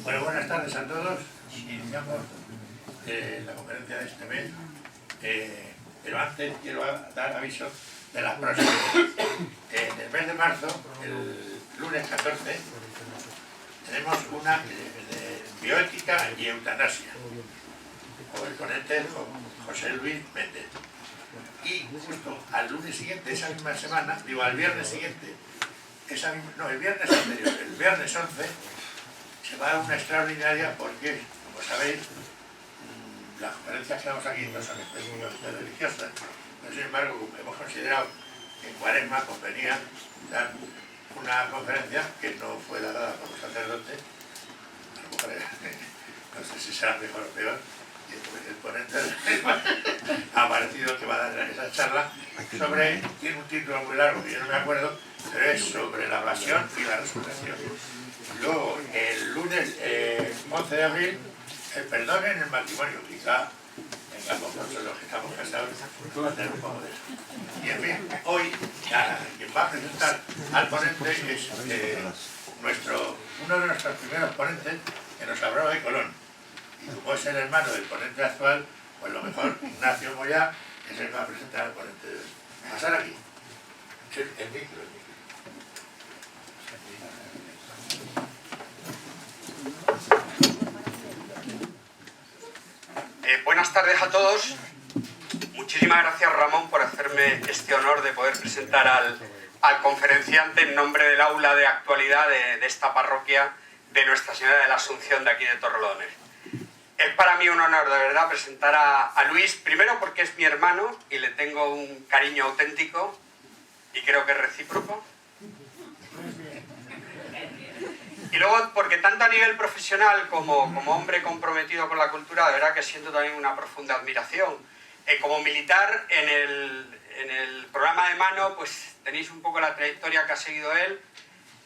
Bueno, buenas tardes a todos. Iniciamos la conferencia de este mes, pero antes quiero dar aviso de las próximas. En el mes de marzo, el lunes 14, tenemos una de bioética y eutanasia, con el ponente José Luis Méndez. Y justo al lunes siguiente, esa misma semana, digo al viernes siguiente, el viernes anterior, el viernes 11, se va a una extraordinaria porque, como sabéis, las conferencias que damos aquí no son específicamente religiosas, pero sin embargo hemos considerado que en Cuaresma convenía dar una conferencia que no fue dada por un sacerdote, a lo mejor no sé si será mejor o peor, y el ponente ha parecido que va a dar esa charla sobre, tiene un título muy largo que yo no me acuerdo, pero es sobre la pasión y la resurrección. Luego, el lunes 11 de abril, el perdón en el matrimonio, quizá tengamos nosotros los que estamos casados a tener un poco de eso. Y en fin, hoy quien va a presentar al ponente es uno de nuestros primeros ponentes que nos habló de Colón. Y como es el hermano del ponente actual, pues lo mejor, Ignacio Moyá, es el que va a presentar al ponente de hoy. Pasar aquí. El micro. Buenas tardes a todos. Muchísimas gracias, Ramón, por hacerme este honor de poder presentar al conferenciante en nombre del aula de actualidad de esta parroquia de Nuestra Señora de la Asunción de aquí de Torrelodones. Es para mí un honor, de verdad, presentar a Luis, primero porque es mi hermano y le tengo un cariño auténtico y creo que es recíproco. Y luego porque tanto a nivel profesional como hombre comprometido con la cultura, de verdad que siento también una profunda admiración. Como militar en el programa de mano, pues tenéis un poco la trayectoria que ha seguido él.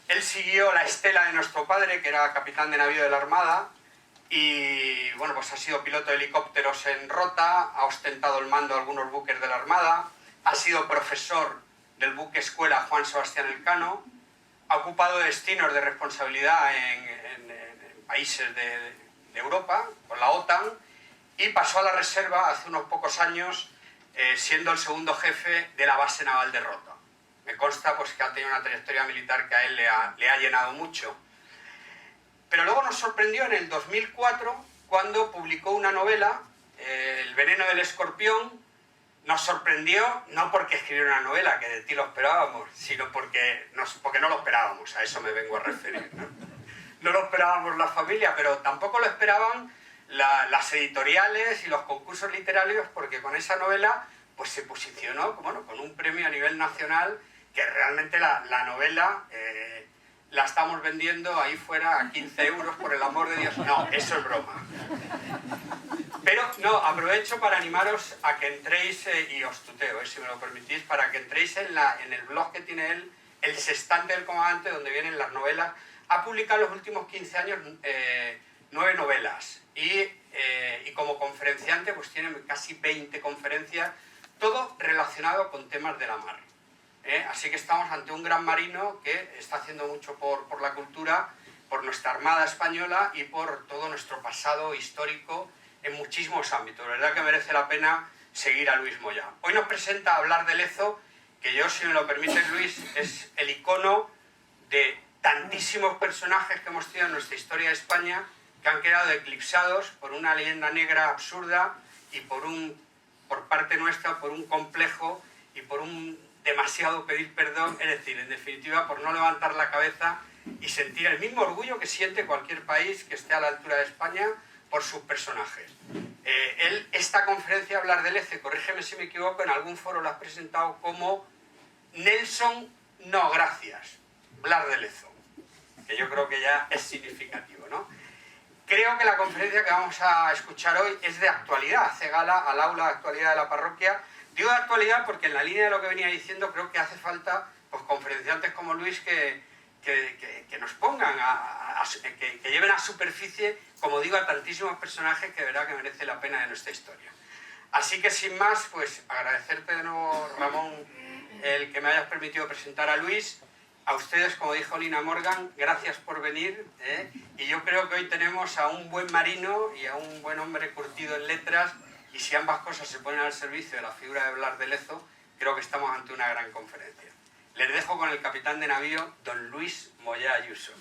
Él siguió la estela de nuestro padre, que era capitán de navío de la Armada, y bueno, pues ha sido piloto de helicópteros en Rota, ha ostentado el mando de algunos buques de la Armada, ha sido profesor del buque escuela Juan Sebastián Elcano, ha ocupado destinos de responsabilidad en países de Europa, con la OTAN, y pasó a la reserva hace unos pocos años, siendo el segundo jefe de la base naval de Rota. Me consta pues, que ha tenido una trayectoria militar que a él le ha llenado mucho. Pero luego nos sorprendió en el 2004, cuando publicó una novela, El veneno del escorpión. Nos sorprendió, no porque escribiera una novela, que de ti lo esperábamos, sino porque no lo esperábamos, a eso me vengo a referir. No lo esperábamos la familia, pero tampoco lo esperaban las editoriales y los concursos literarios, porque con esa novela pues se posicionó con un premio a nivel nacional, que realmente la novela la estamos vendiendo ahí fuera a 15 euros, por el amor de Dios. No, eso es broma. Pero no, aprovecho para animaros a que entréis, y os tuteo, si me lo permitís, para que entréis en el blog que tiene él, El Sextante del Comandante, donde vienen las novelas. Ha publicado en los últimos 15 años 9 novelas y como conferenciante pues tiene casi 20 conferencias, todo relacionado con temas de la mar. Así que estamos ante un gran marino que está haciendo mucho por la cultura, por nuestra Armada Española y por todo nuestro pasado histórico en muchísimos ámbitos. La verdad que merece la pena seguir a Luis Moyá. Hoy nos presenta a hablar de Lezo, que yo, si me lo permites, Luis, es el icono de tantísimos personajes que hemos tenido en nuestra historia de España, que han quedado eclipsados por una leyenda negra absurda y por parte nuestra, por un complejo y por un demasiado pedir perdón, es decir, en definitiva, por no levantar la cabeza y sentir el mismo orgullo que siente cualquier país que esté a la altura de España por sus personajes. Esta conferencia, hablar de Lezo, corrígeme si me equivoco, en algún foro lo has presentado como Nelson, no gracias, hablar de Lezo, que yo creo que ya es significativo, ¿no? Creo que la conferencia que vamos a escuchar hoy es de actualidad, hace gala al aula de actualidad de la parroquia. Digo de actualidad porque en la línea de lo que venía diciendo creo que hace falta pues, conferenciantes como Luis que nos pongan, que lleven a superficie, como digo, a tantísimos personajes que de verdad que merece la pena de nuestra historia. Así que sin más, pues agradecerte de nuevo, Ramón, el que me hayas permitido presentar a Luis A ustedes, como dijo Lina Morgan, gracias por venir, ¿eh? Y yo creo que hoy tenemos a un buen marino y a un buen hombre curtido en letras, y si ambas cosas se ponen al servicio de la figura de Blas de Lezo, creo que estamos ante una gran conferencia. Les dejo con el capitán de navío, don Luis Moyá Ayuso.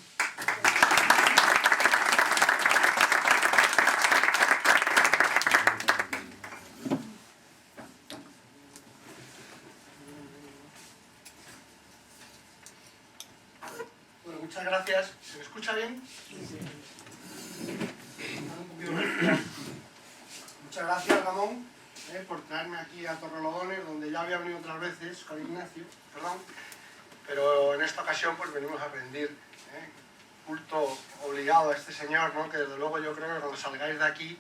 Bueno, muchas gracias. ¿Se me escucha bien? Muchas gracias, Ramón, por traerme aquí a Torrelodones, donde ya había venido otras veces con Ignacio, perdón, pero en esta ocasión pues venimos a rendir culto obligado a este señor, ¿no? Que desde luego yo creo que cuando salgáis de aquí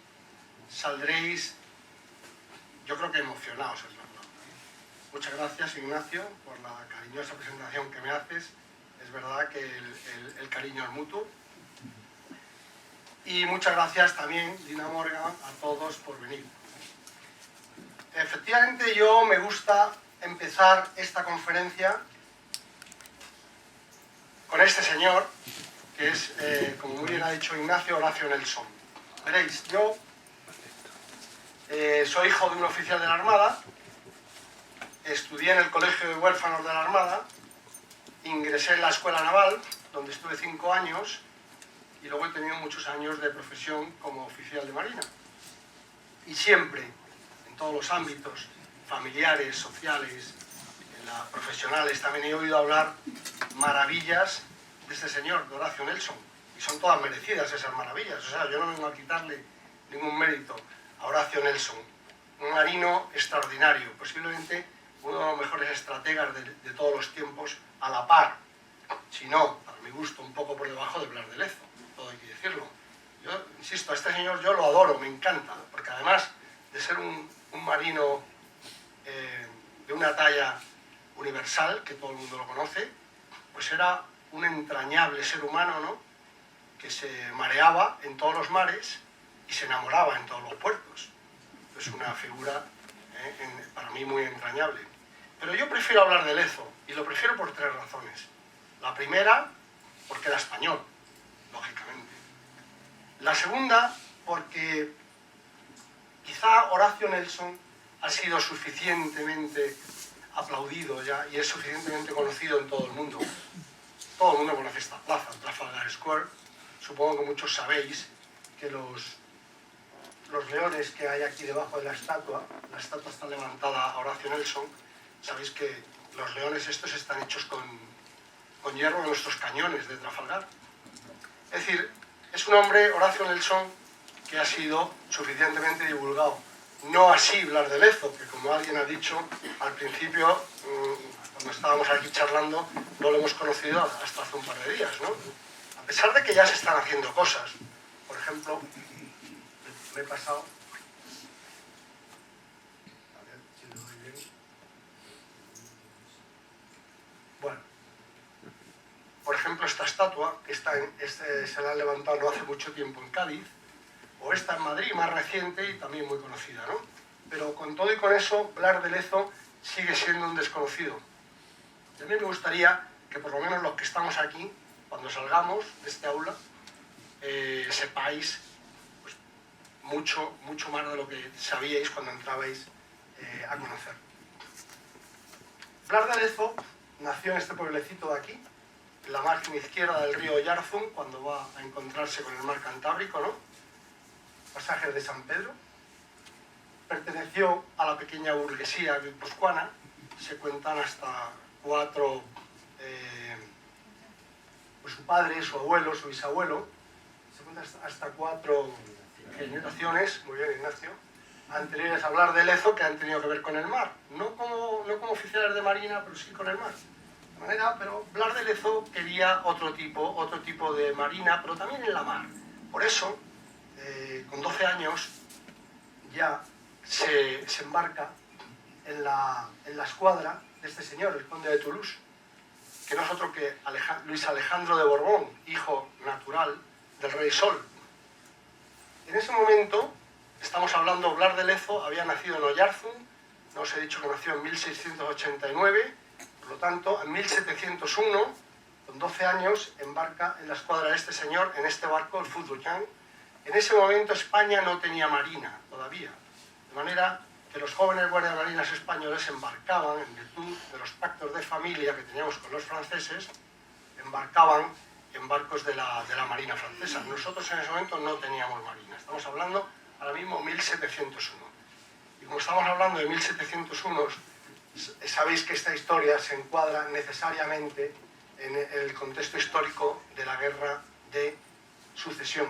saldréis, yo creo que emocionados, es verdad. Muchas gracias, Ignacio, por la cariñosa presentación que me haces. Es verdad que el cariño es mutuo. Y muchas gracias también, Lina Morgan, a todos por venir. Efectivamente, yo me gusta empezar esta conferencia con este señor, que es, como muy bien ha dicho Ignacio, Horacio Nelson. Veréis, yo soy hijo de un oficial de la Armada, estudié en el Colegio de Huérfanos de la Armada, ingresé en la Escuela Naval, donde estuve 5 años, y luego he tenido muchos años de profesión como oficial de marina. Y siempre, en todos los ámbitos, familiares, sociales, profesionales, también he oído hablar maravillas de este señor, de Horacio Nelson. Y son todas merecidas esas maravillas. O sea, yo no vengo a quitarle ningún mérito a Horacio Nelson. Un marino extraordinario, posiblemente uno de los mejores estrategas de todos los tiempos, a la par, si no, para mi gusto, un poco por debajo de Blas de Lezo. Todo hay que decirlo. Yo, insisto, a este señor yo lo adoro, me encanta, porque además de ser un marino de una talla universal, que todo el mundo lo conoce, pues era un entrañable ser humano, ¿no? Que se mareaba en todos los mares y se enamoraba en todos los puertos. Es una figura para mí muy entrañable. Pero yo prefiero hablar de Lezo, y lo prefiero por 3 razones. La primera, porque era español, lógicamente. La segunda, porque quizá Horacio Nelson ha sido suficientemente aplaudido ya y es suficientemente conocido en todo el mundo. Todo el mundo conoce esta plaza, Trafalgar Square. Supongo que muchos sabéis que los leones que hay aquí debajo de la estatua está levantada a Horacio Nelson. Sabéis que los leones estos están hechos con hierro de nuestros cañones de Trafalgar. Es decir, es un hombre, Horacio Nelson, que ha sido suficientemente divulgado. No así Blas de Lezo, que como alguien ha dicho al principio, cuando estábamos aquí charlando, no lo hemos conocido hasta hace un par de días, ¿no? A pesar de que ya se están haciendo cosas. Por ejemplo, me he pasado... A ver si lo doy bien. Bueno. Por ejemplo, esta estatua, que se la han levantado no hace mucho tiempo en Cádiz, o esta en Madrid, más reciente y también muy conocida, ¿no? Pero con todo y con eso, Blas de Lezo sigue siendo un desconocido. Y a mí me gustaría que por lo menos los que estamos aquí, cuando salgamos de este aula, sepáis pues, mucho más de lo que sabíais cuando entrabais a conocer. Blas de Lezo nació en este pueblecito de aquí, en la margen izquierda del río Yarzun, cuando va a encontrarse con el mar Cantábrico, ¿no? Pasajes de San Pedro. Perteneció a la pequeña burguesía guipuzcoana. Se cuentan hasta 4, pues su padre, su abuelo, su bisabuelo. Se cuentan hasta 4 generaciones, muy bien Ignacio, anteriores a Blas de Lezo, que han tenido que ver con el mar. No como oficiales de marina, pero sí con el mar. De manera, pero Blas de Lezo quería otro tipo de marina, pero también en la mar. Por eso, con 12 años, ya se embarca en la escuadra de este señor, el conde de Toulouse, que no es otro que Luis Alejandro de Borbón, hijo natural del rey Sol. En ese momento, estamos hablando, Blas de Lezo había nacido en Oyarzun, no os he dicho que nació en 1689, por lo tanto, en 1701 con 12 años, embarca en la escuadra de este señor, en este barco, el Fuzhou-Yang. En ese momento España no tenía marina todavía, de manera que los jóvenes guardiamarinas españoles embarcaban, en virtud de los pactos de familia que teníamos con los franceses, embarcaban en barcos de la Marina francesa. Nosotros en ese momento no teníamos marina, estamos hablando ahora mismo 1701. Y como estamos hablando de 1701, sabéis que esta historia se encuadra necesariamente en el contexto histórico de la Guerra de Sucesión.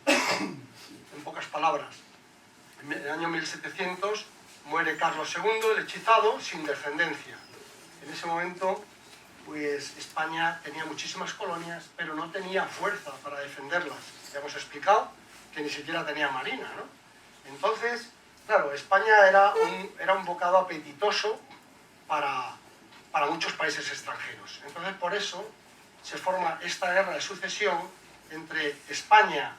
En pocas palabras, en el año 1700 muere Carlos II, el hechizado, sin descendencia. En ese momento, pues España tenía muchísimas colonias, pero no tenía fuerza para defenderlas. Ya hemos explicado que ni siquiera tenía marina, ¿no? Entonces, claro, España era un bocado apetitoso para muchos países extranjeros. Entonces, por eso se forma esta guerra de sucesión entre España,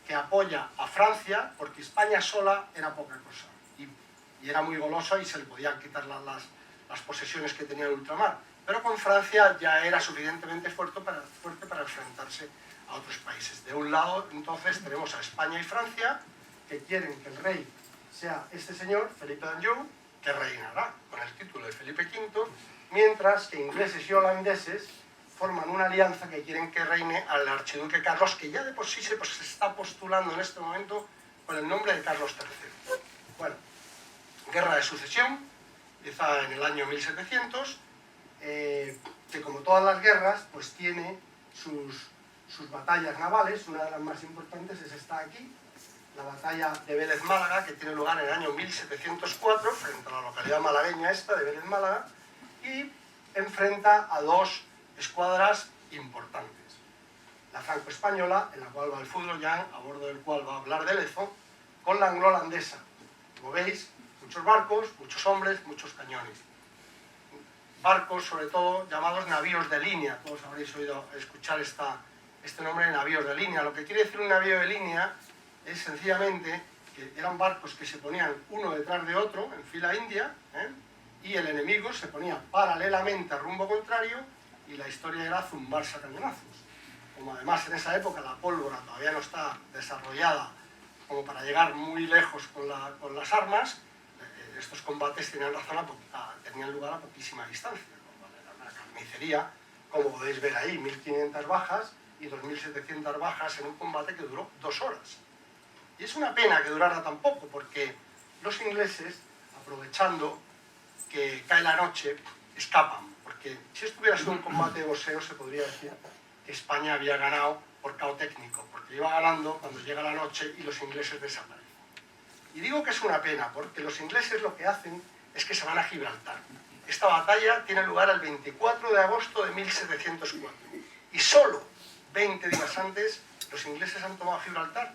que apoya a Francia, porque España sola era poca cosa y era muy golosa y se le podían quitar las posesiones que tenía el ultramar, pero con Francia ya era suficientemente fuerte para enfrentarse a otros países. De un lado, entonces, tenemos a España y Francia, que quieren que el rey sea este señor, Felipe d'Anjou, que reinará con el título de Felipe V, mientras que ingleses y holandeses forman una alianza que quieren que reine al archiduque Carlos, que ya de por sí se está postulando en este momento con el nombre de Carlos III. Bueno, guerra de sucesión, empieza en el año 1700, que como todas las guerras, pues tiene sus batallas navales. Una de las más importantes es esta aquí, la batalla de Vélez Málaga, que tiene lugar en el año 1704, frente a la localidad malagueña esta de Vélez Málaga, y enfrenta a dos escuadras importantes. La franco-española, en la cual va el Fuzhou-Yang, a bordo del cual va a hablar de Lezo, con la anglo-holandesa. Como veis, muchos barcos, muchos hombres, muchos cañones. Barcos, sobre todo, llamados navíos de línea. Todos habréis oído escuchar este nombre de navíos de línea. Lo que quiere decir un navío de línea es sencillamente que eran barcos que se ponían uno detrás de otro, en fila india, y el enemigo se ponía paralelamente al rumbo contrario, y la historia era zumbarse a cañonazos. Como además en esa época la pólvora todavía no está desarrollada como para llegar muy lejos con las armas, estos combates tenían lugar a poquísima distancia. Una carnicería, como podéis ver ahí, 1500 bajas y 2700 bajas en un combate que duró 2 horas. Y es una pena que durara tan poco, porque los ingleses, aprovechando que cae la noche, escapan. Porque si esto hubiera sido un combate de boxeo, se podría decir que España había ganado por cao técnico, porque iba ganando cuando llega la noche y los ingleses desaparecen. Y digo que es una pena, porque los ingleses lo que hacen es que se van a Gibraltar. Esta batalla tiene lugar el 24 de agosto de 1704. Y solo 20 días antes los ingleses han tomado Gibraltar.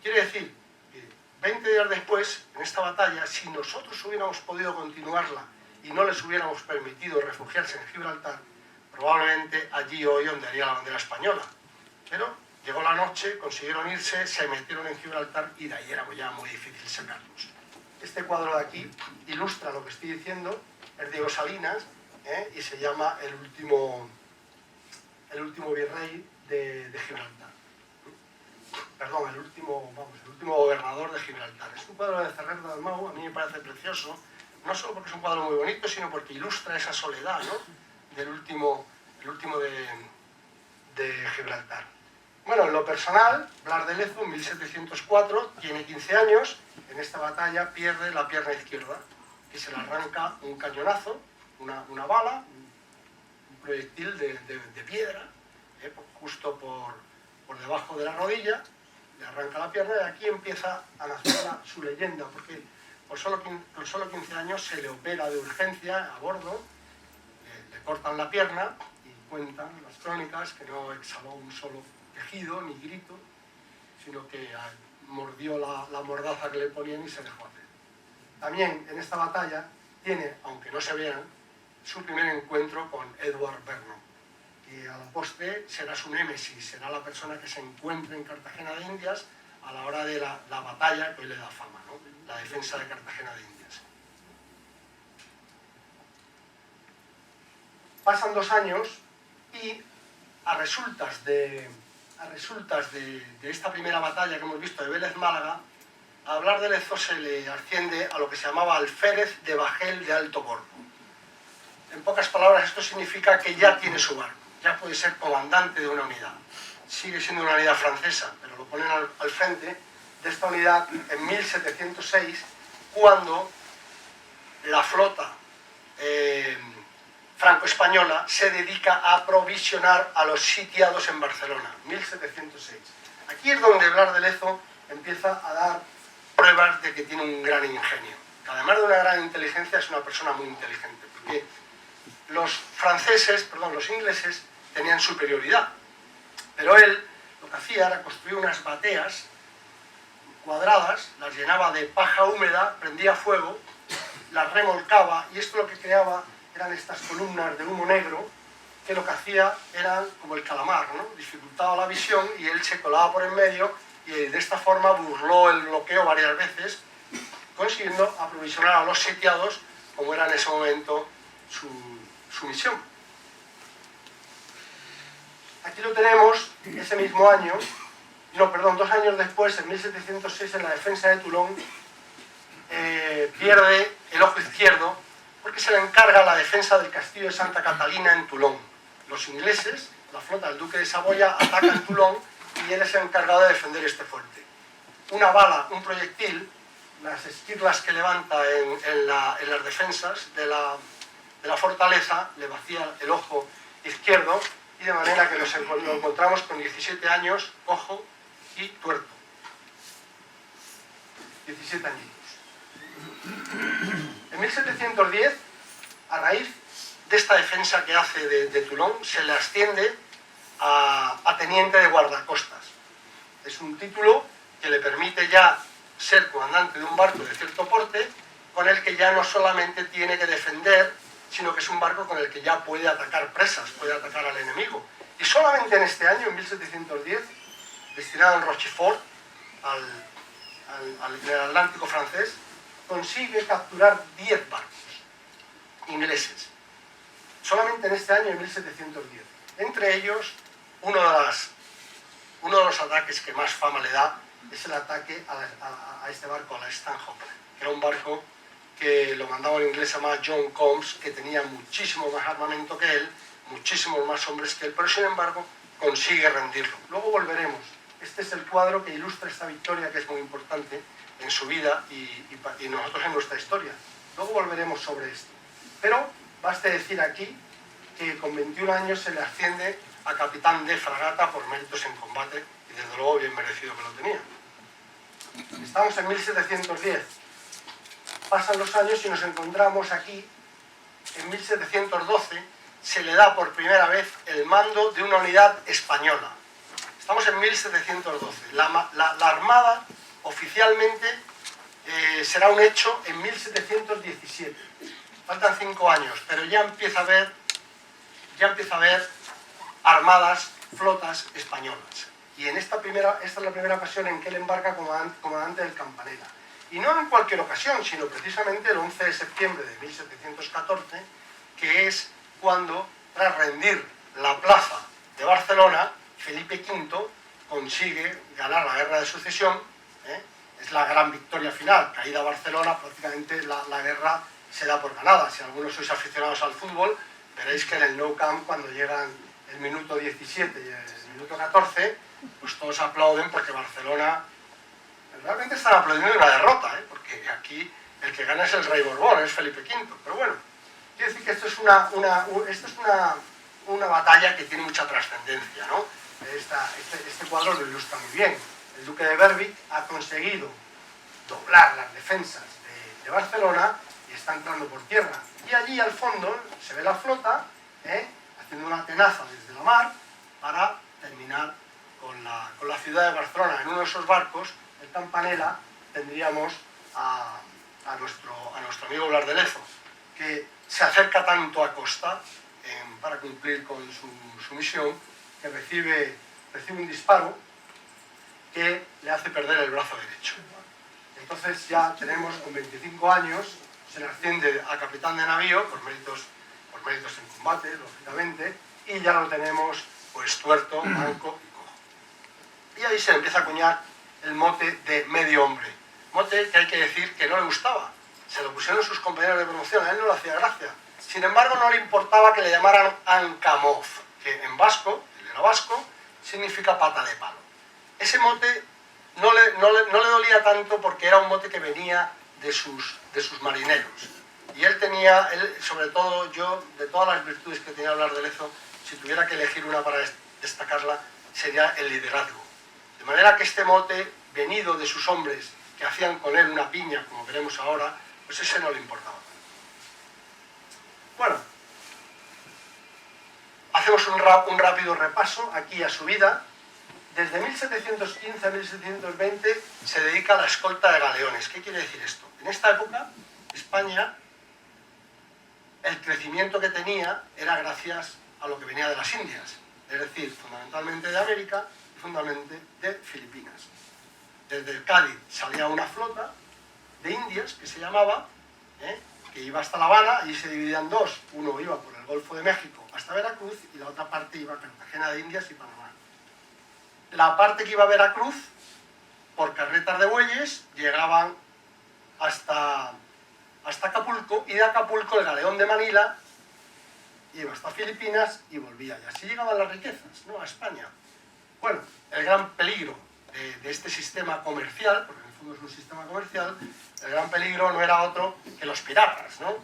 Quiere decir que 20 días después, en esta batalla, si nosotros hubiéramos podido continuarla y no les hubiéramos permitido refugiarse en Gibraltar, probablemente allí hoy ondearía la bandera española. Pero llegó la noche, consiguieron irse, se metieron en Gibraltar y de ahí era ya muy difícil sacarlos. Este cuadro de aquí ilustra lo que estoy diciendo, es Diego Salinas, y se llama el último virrey de Gibraltar. Perdón, el último gobernador de Gibraltar. Es un cuadro de Ferrer de Dalmau, a mí me parece precioso, no solo porque es un cuadro muy bonito, sino porque ilustra esa soledad, ¿no?, el último de Gibraltar. Bueno, en lo personal, Blas de Lezo, en 1704, tiene 15 años, en esta batalla pierde la pierna izquierda, que se le arranca un cañonazo, una bala, un proyectil de piedra, justo por debajo de la rodilla, le arranca la pierna y aquí empieza a nacer su leyenda, porque por solo 15 años se le opera de urgencia a bordo, le cortan la pierna y cuentan las crónicas que no exhaló un solo quejido ni grito, sino que mordió la mordaza que le ponían y se dejó hacer. También en esta batalla tiene, aunque no se vean, su primer encuentro con Edward Vernon, que a la postre será su némesis, será la persona que se encuentre en Cartagena de Indias a la hora de la batalla que hoy le da fama, ¿no?, la defensa de Cartagena de Indias. Pasan 2 años y a resultas de esta primera batalla que hemos visto de Vélez-Málaga, a Blas de Lezo se le asciende a lo que se llamaba alférez de bajel de alto bordo. En pocas palabras, esto significa que ya tiene su barco, ya puede ser comandante de una unidad. Sigue siendo una unidad francesa, pero lo ponen al frente de esta unidad en 1706, cuando la flota franco-española se dedica a aprovisionar a los sitiados en Barcelona, 1706. Aquí es donde Blas de Lezo empieza a dar pruebas de que tiene un gran ingenio. Que además de una gran inteligencia, es una persona muy inteligente, porque los ingleses tenían superioridad, pero él lo que hacía era construir unas bateas cuadradas, las llenaba de paja húmeda, prendía fuego, las remolcaba, y esto lo que creaba eran estas columnas de humo negro, que lo que hacía eran como el calamar, ¿no? Dificultaba la visión y él se colaba por en medio, y de esta forma burló el bloqueo varias veces, consiguiendo aprovisionar a los sitiados, como era en ese momento su misión. Aquí lo tenemos, ese mismo año, 2 años después, en 1706, en la defensa de Toulon, pierde el ojo izquierdo porque se le encarga la defensa del castillo de Santa Catalina en Toulon. Los ingleses, la flota del duque de Saboya, atacan Toulon y él es el encargado de defender este fuerte. Una bala, un proyectil, las esquirlas que levanta en las defensas de la fortaleza, le vacía el ojo izquierdo, y de manera que nos encontramos con 17 años, cojo y tuerto. 17 añitos. En 1710, a raíz de esta defensa que hace de Toulon, se le asciende a teniente de guardacostas. Es un título que le permite ya ser comandante de un barco de cierto porte, con el que ya no solamente tiene que defender, sino que es un barco con el que ya puede atacar presas, puede atacar al enemigo. Y solamente en este año, en 1710, destinado en Rochefort, en el Atlántico francés, consigue capturar 10 barcos ingleses. Solamente en este año, en 1710. Entre ellos, uno de los ataques que más fama le da es el ataque a este barco, a la Stanhope, que era un barco que lo mandaba un inglés llamado John Combs, que tenía muchísimo más armamento que él, muchísimos más hombres que él, pero sin embargo consigue rendirlo. Luego volveremos. Este es el cuadro que ilustra esta victoria, que es muy importante en su vida y nosotros en nuestra historia. Luego volveremos sobre esto. Pero baste decir aquí que con 21 años se le asciende a capitán de fragata por méritos en combate, y desde luego bien merecido que lo tenía. Estamos en 1710. Pasan los años y nos encontramos aquí. En 1712 se le da por primera vez el mando de una unidad española. Estamos en 1712. La Armada oficialmente será un hecho en 1717. Faltan 5 años, pero ya empieza a haber armadas, flotas españolas. Y esta es la primera ocasión en que él embarca como comandante del Campanella. Y no en cualquier ocasión, sino precisamente el 11 de septiembre de 1714, que es cuando, tras rendir la plaza de Barcelona, Felipe V consigue ganar la guerra de sucesión. Es la gran victoria final. Caída Barcelona, prácticamente la guerra se da por ganada. Si algunos sois aficionados al fútbol, veréis que en el Nou Camp, cuando llegan el minuto 17 y el minuto 14, pues todos aplauden porque Barcelona... Realmente están aplaudiendo una derrota, porque aquí el que gana es el rey Borbón, es Felipe V. Pero bueno, quiero decir que esto es una batalla que tiene mucha trascendencia, ¿no? Este cuadro lo ilustra muy bien. El duque de Berwick ha conseguido doblar las defensas de Barcelona y está entrando por tierra. Y allí al fondo se ve la flota haciendo una tenaza desde la mar para terminar con la ciudad de Barcelona. En uno de esos barcos, el Campanella, tendríamos a nuestro amigo Blas de Lezo, que se acerca tanto a costa para cumplir con su misión, que recibe un disparo que le hace perder el brazo derecho. Entonces ya tenemos, con 25 años, se le asciende a capitán de navío por méritos en combate, lógicamente, y ya lo tenemos pues tuerto, manco y cojo. Y ahí se empieza a acuñar el mote de medio hombre. Mote que hay que decir que no le gustaba. Se lo pusieron sus compañeros de promoción, a él no le hacía gracia. Sin embargo, no le importaba que le llamaran Ancamov, que en vasco, él era vasco, significa pata de palo. Ese mote no le dolía tanto porque era un mote que venía de sus marineros. Y él tenía, sobre todo yo, de todas las virtudes que tenía Blas de Lezo, si tuviera que elegir una para destacarla, sería el liderazgo. De manera que este mote, venido de sus hombres que hacían con él una piña, como veremos ahora, pues ese no le importaba. Bueno, hacemos un rápido repaso aquí a su vida. Desde 1715 a 1720 se dedica a la escolta de galeones. ¿Qué quiere decir esto? En esta época, España, el crecimiento que tenía era gracias a lo que venía de las Indias, es decir, fundamentalmente de América y fundamentalmente de Filipinas. Desde Cádiz salía una flota de indias que se llamaba, que iba hasta La Habana y se dividía en dos. Uno iba por el Golfo de México hasta Veracruz y la otra parte iba a Cartagena de Indias y Panamá. La parte que iba a Veracruz, por carretas de bueyes, llegaban hasta Acapulco, y de Acapulco el galeón de Manila iba hasta Filipinas y volvía. Y así llegaban las riquezas, ¿no?, a España. Bueno, el gran peligro de este sistema comercial, porque en el fondo es un sistema comercial, el gran peligro no era otro que los piratas, ¿no?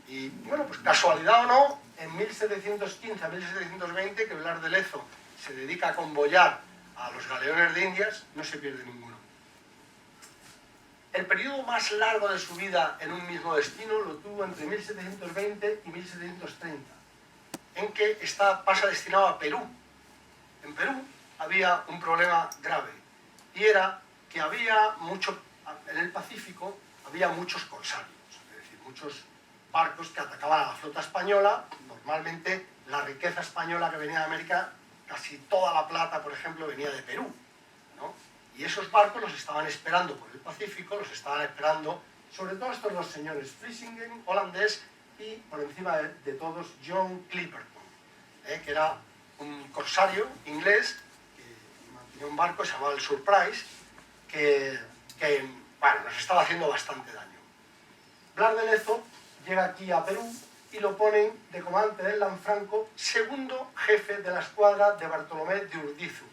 Y bueno, pues casualidad o no, en 1715 a 1720, que Blas de Lezo se dedica a convoyar a los galeones de Indias, no se pierde ninguno. El periodo más largo de su vida en un mismo destino lo tuvo entre 1720 y 1730, en que pasa destinado a Perú. En Perú había un problema grave, y era que en el Pacífico había muchos corsarios, es decir, muchos barcos que atacaban a la flota española. Normalmente la riqueza española que venía de América, casi toda la plata, por ejemplo, venía de Perú, ¿no? Y esos barcos los estaban esperando por el Pacífico, los estaban esperando sobre todo estos dos señores, Vlissingen, holandés, y por encima de todos John Clipperton, que era un corsario inglés que mantenía un barco, se llamaba el Surprise, que bueno, nos estaba haciendo bastante daño. Blas de Lezo llega aquí a Perú y lo ponen de comandante del Lanfranco, segundo jefe de la escuadra de Bartolomé de Urdizu.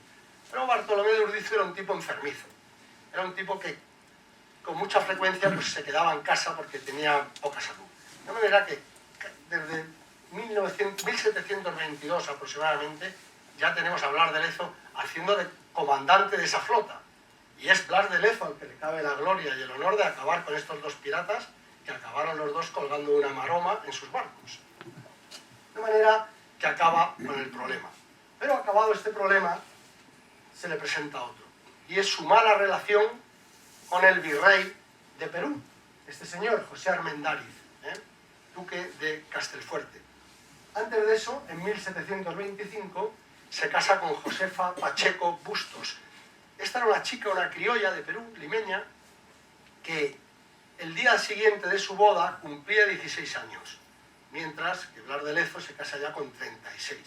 Pero Bartolomé de Urdizu era un tipo enfermizo, era un tipo que con mucha frecuencia pues, se quedaba en casa porque tenía poca salud. De manera que desde 1722 aproximadamente ya tenemos a Blas de Lezo haciendo de comandante de esa flota. Y es Blas de Lezo al que le cabe la gloria y el honor de acabar con estos dos piratas, que acabaron los dos colgando una maroma en sus barcos. De manera que acaba con el problema. Pero acabado este problema, se le presenta otro. Y es su mala relación con el virrey de Perú, este señor, José Armendáriz, duque de Castelfuerte. Antes de eso, en 1725, se casa con Josefa Pacheco Bustos. Esta era una chica, una criolla de Perú, limeña, que el día siguiente de su boda cumplía 16 años, mientras que Blas de Lezo se casa ya con 36.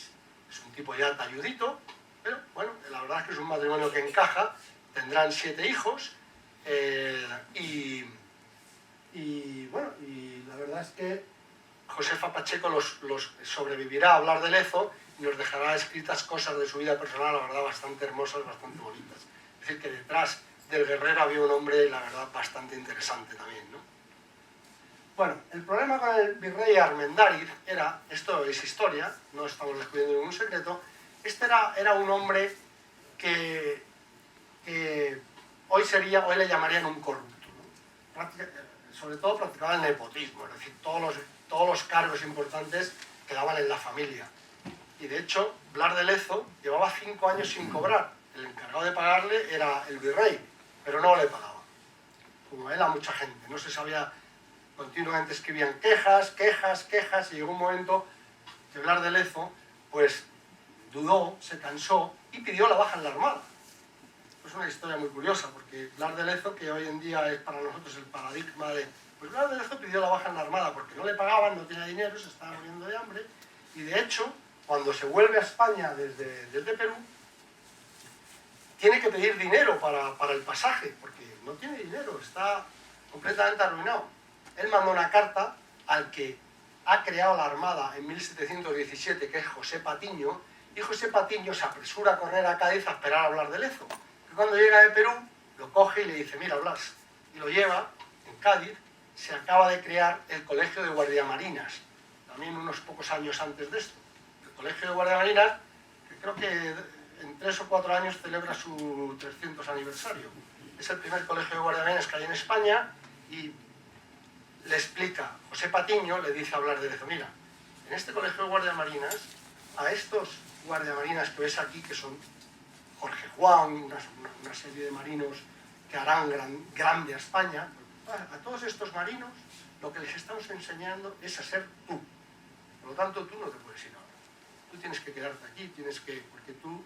Es un tipo ya talludito, pero bueno, la verdad es que es un matrimonio que encaja. Tendrán 7 hijos, y la verdad es que Josefa Pacheco los sobrevivirá a Blas de Lezo y nos dejará escritas cosas de su vida personal, la verdad, bastante hermosas, bastante bonitas. Es decir, que detrás del guerrero había un hombre, la verdad, bastante interesante también, ¿no? Bueno, el problema con el virrey Armendáriz era, esto es historia, no estamos descubriendo ningún secreto, era un hombre que hoy le llamarían un corrupto, ¿no? Sobre todo practicaba el nepotismo, es decir, todos los cargos importantes quedaban en la familia. Y de hecho, Blas de Lezo llevaba 5 años sin cobrar. El encargado de pagarle era el virrey, pero no le pagaba. Como él a mucha gente, no se sabía, continuamente escribían quejas, y llegó un momento que Blas de Lezo, pues, dudó, se cansó y pidió la baja en la Armada. Es una historia muy curiosa, porque Blas de Lezo, que hoy en día es para nosotros el paradigma de... Pues Blas de Lezo pidió la baja en la Armada porque no le pagaban, no tenía dinero, se estaba muriendo de hambre, y de hecho, cuando se vuelve a España desde Perú, tiene que pedir dinero para el pasaje, porque no tiene dinero, está completamente arruinado. Él mandó una carta al que ha creado la Armada en 1717, que es José Patiño, y José Patiño se apresura a correr a Cádiz a esperar a Blas de Lezo. Y cuando llega de Perú, lo coge y le dice, mira Blas, y lo lleva, en Cádiz, se acaba de crear el Colegio de Guardiamarinas, también unos pocos años antes de esto. El Colegio de Guardiamarinas, que creo que en 3 o 4 años celebra su 300 aniversario. Es el primer colegio de guardiamarinas que hay en España y le explica, José Patiño le dice a Blas de Lezo, mira, en este colegio de guardiamarinas, a estos guardiamarinas que ves aquí, que son Jorge Juan, una serie de marinos que harán grande a España, a todos estos marinos lo que les estamos enseñando es a ser tú. Por lo tanto, tú no te puedes ir ahora. Tú tienes que quedarte aquí, porque tú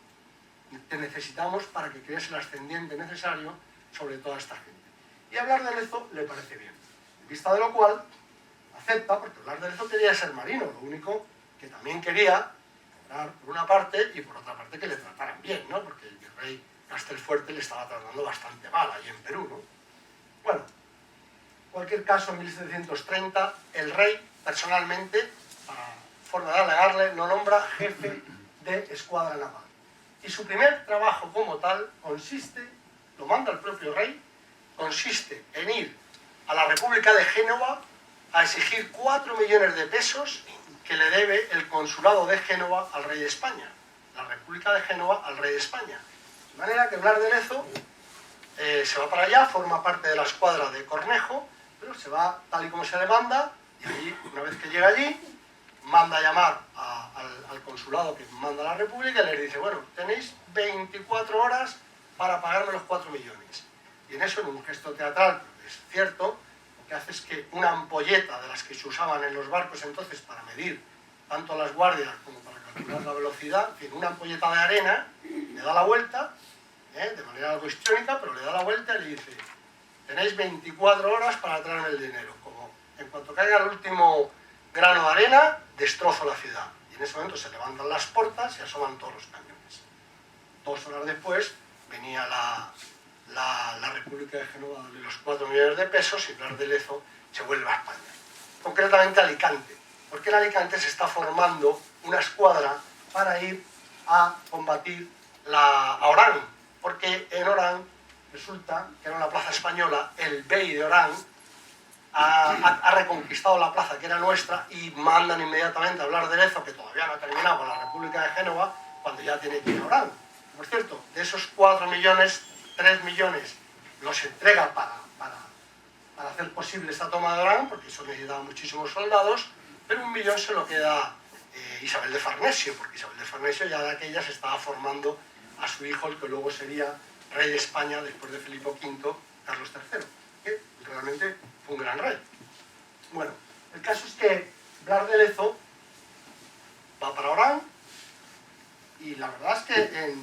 te necesitamos para que crees el ascendiente necesario sobre toda esta gente. Y a Blas de Lezo le parece bien. En vista de lo cual, acepta, porque Blas de Lezo quería ser marino, lo único que también quería, por una parte, y por otra parte que le trataran bien, ¿no? Porque el virrey Castelfuerte le estaba tratando bastante mal allí en Perú, ¿no? Bueno, en cualquier caso, en 1730, el rey, personalmente, para forma de alegarle, lo nombra jefe de escuadra naval. Y su primer trabajo como tal consiste, lo manda el propio rey, consiste en ir a la República de Génova a exigir 4 millones de pesos que le debe el consulado de Génova al rey de España. La República de Génova al rey de España. De manera que Blas de Lezo se va para allá, forma parte de la escuadra de Cornejo, pero se va tal y como se le manda, y allí, una vez que llega allí, manda a llamar al consulado que manda la República y les dice, bueno, tenéis 24 horas para pagarme los 4 millones. Y en eso, en un gesto teatral, porque es cierto, lo que hace es que una ampolleta de las que se usaban en los barcos entonces para medir tanto las guardias como para calcular la velocidad, en fin, una ampolleta de arena, le da la vuelta, de manera algo histriónica, pero le da la vuelta y le dice, tenéis 24 horas para traerme el dinero. Como en cuanto caiga el último grano de arena, destrozo la ciudad. Y en ese momento se levantan las portas y asoman todos los cañones. 2 horas después venía la República de Génova a darle los 4 millones de pesos y Blas de Lezo se vuelve a España. Concretamente a Alicante, porque en Alicante se está formando una escuadra para ir a combatir a Orán, porque en Orán resulta que era una plaza española, el bey de Orán ha reconquistado la plaza que era nuestra y mandan inmediatamente a Blas de Lezo, que todavía no ha terminado con la República de Génova, cuando ya tiene que ir a Orán. Por cierto, de esos 4 millones, 3 millones los entrega para hacer posible esta toma de Orán, porque eso necesitaba muchísimos soldados, pero 1 millón se lo queda Isabel de Farnesio, porque Isabel de Farnesio ya de aquellas estaba formando a su hijo, el que luego sería rey de España después de Felipe V, Carlos III, que realmente fue un gran rey. Bueno, el caso es que Blas de Lezo va para Orán y la verdad es que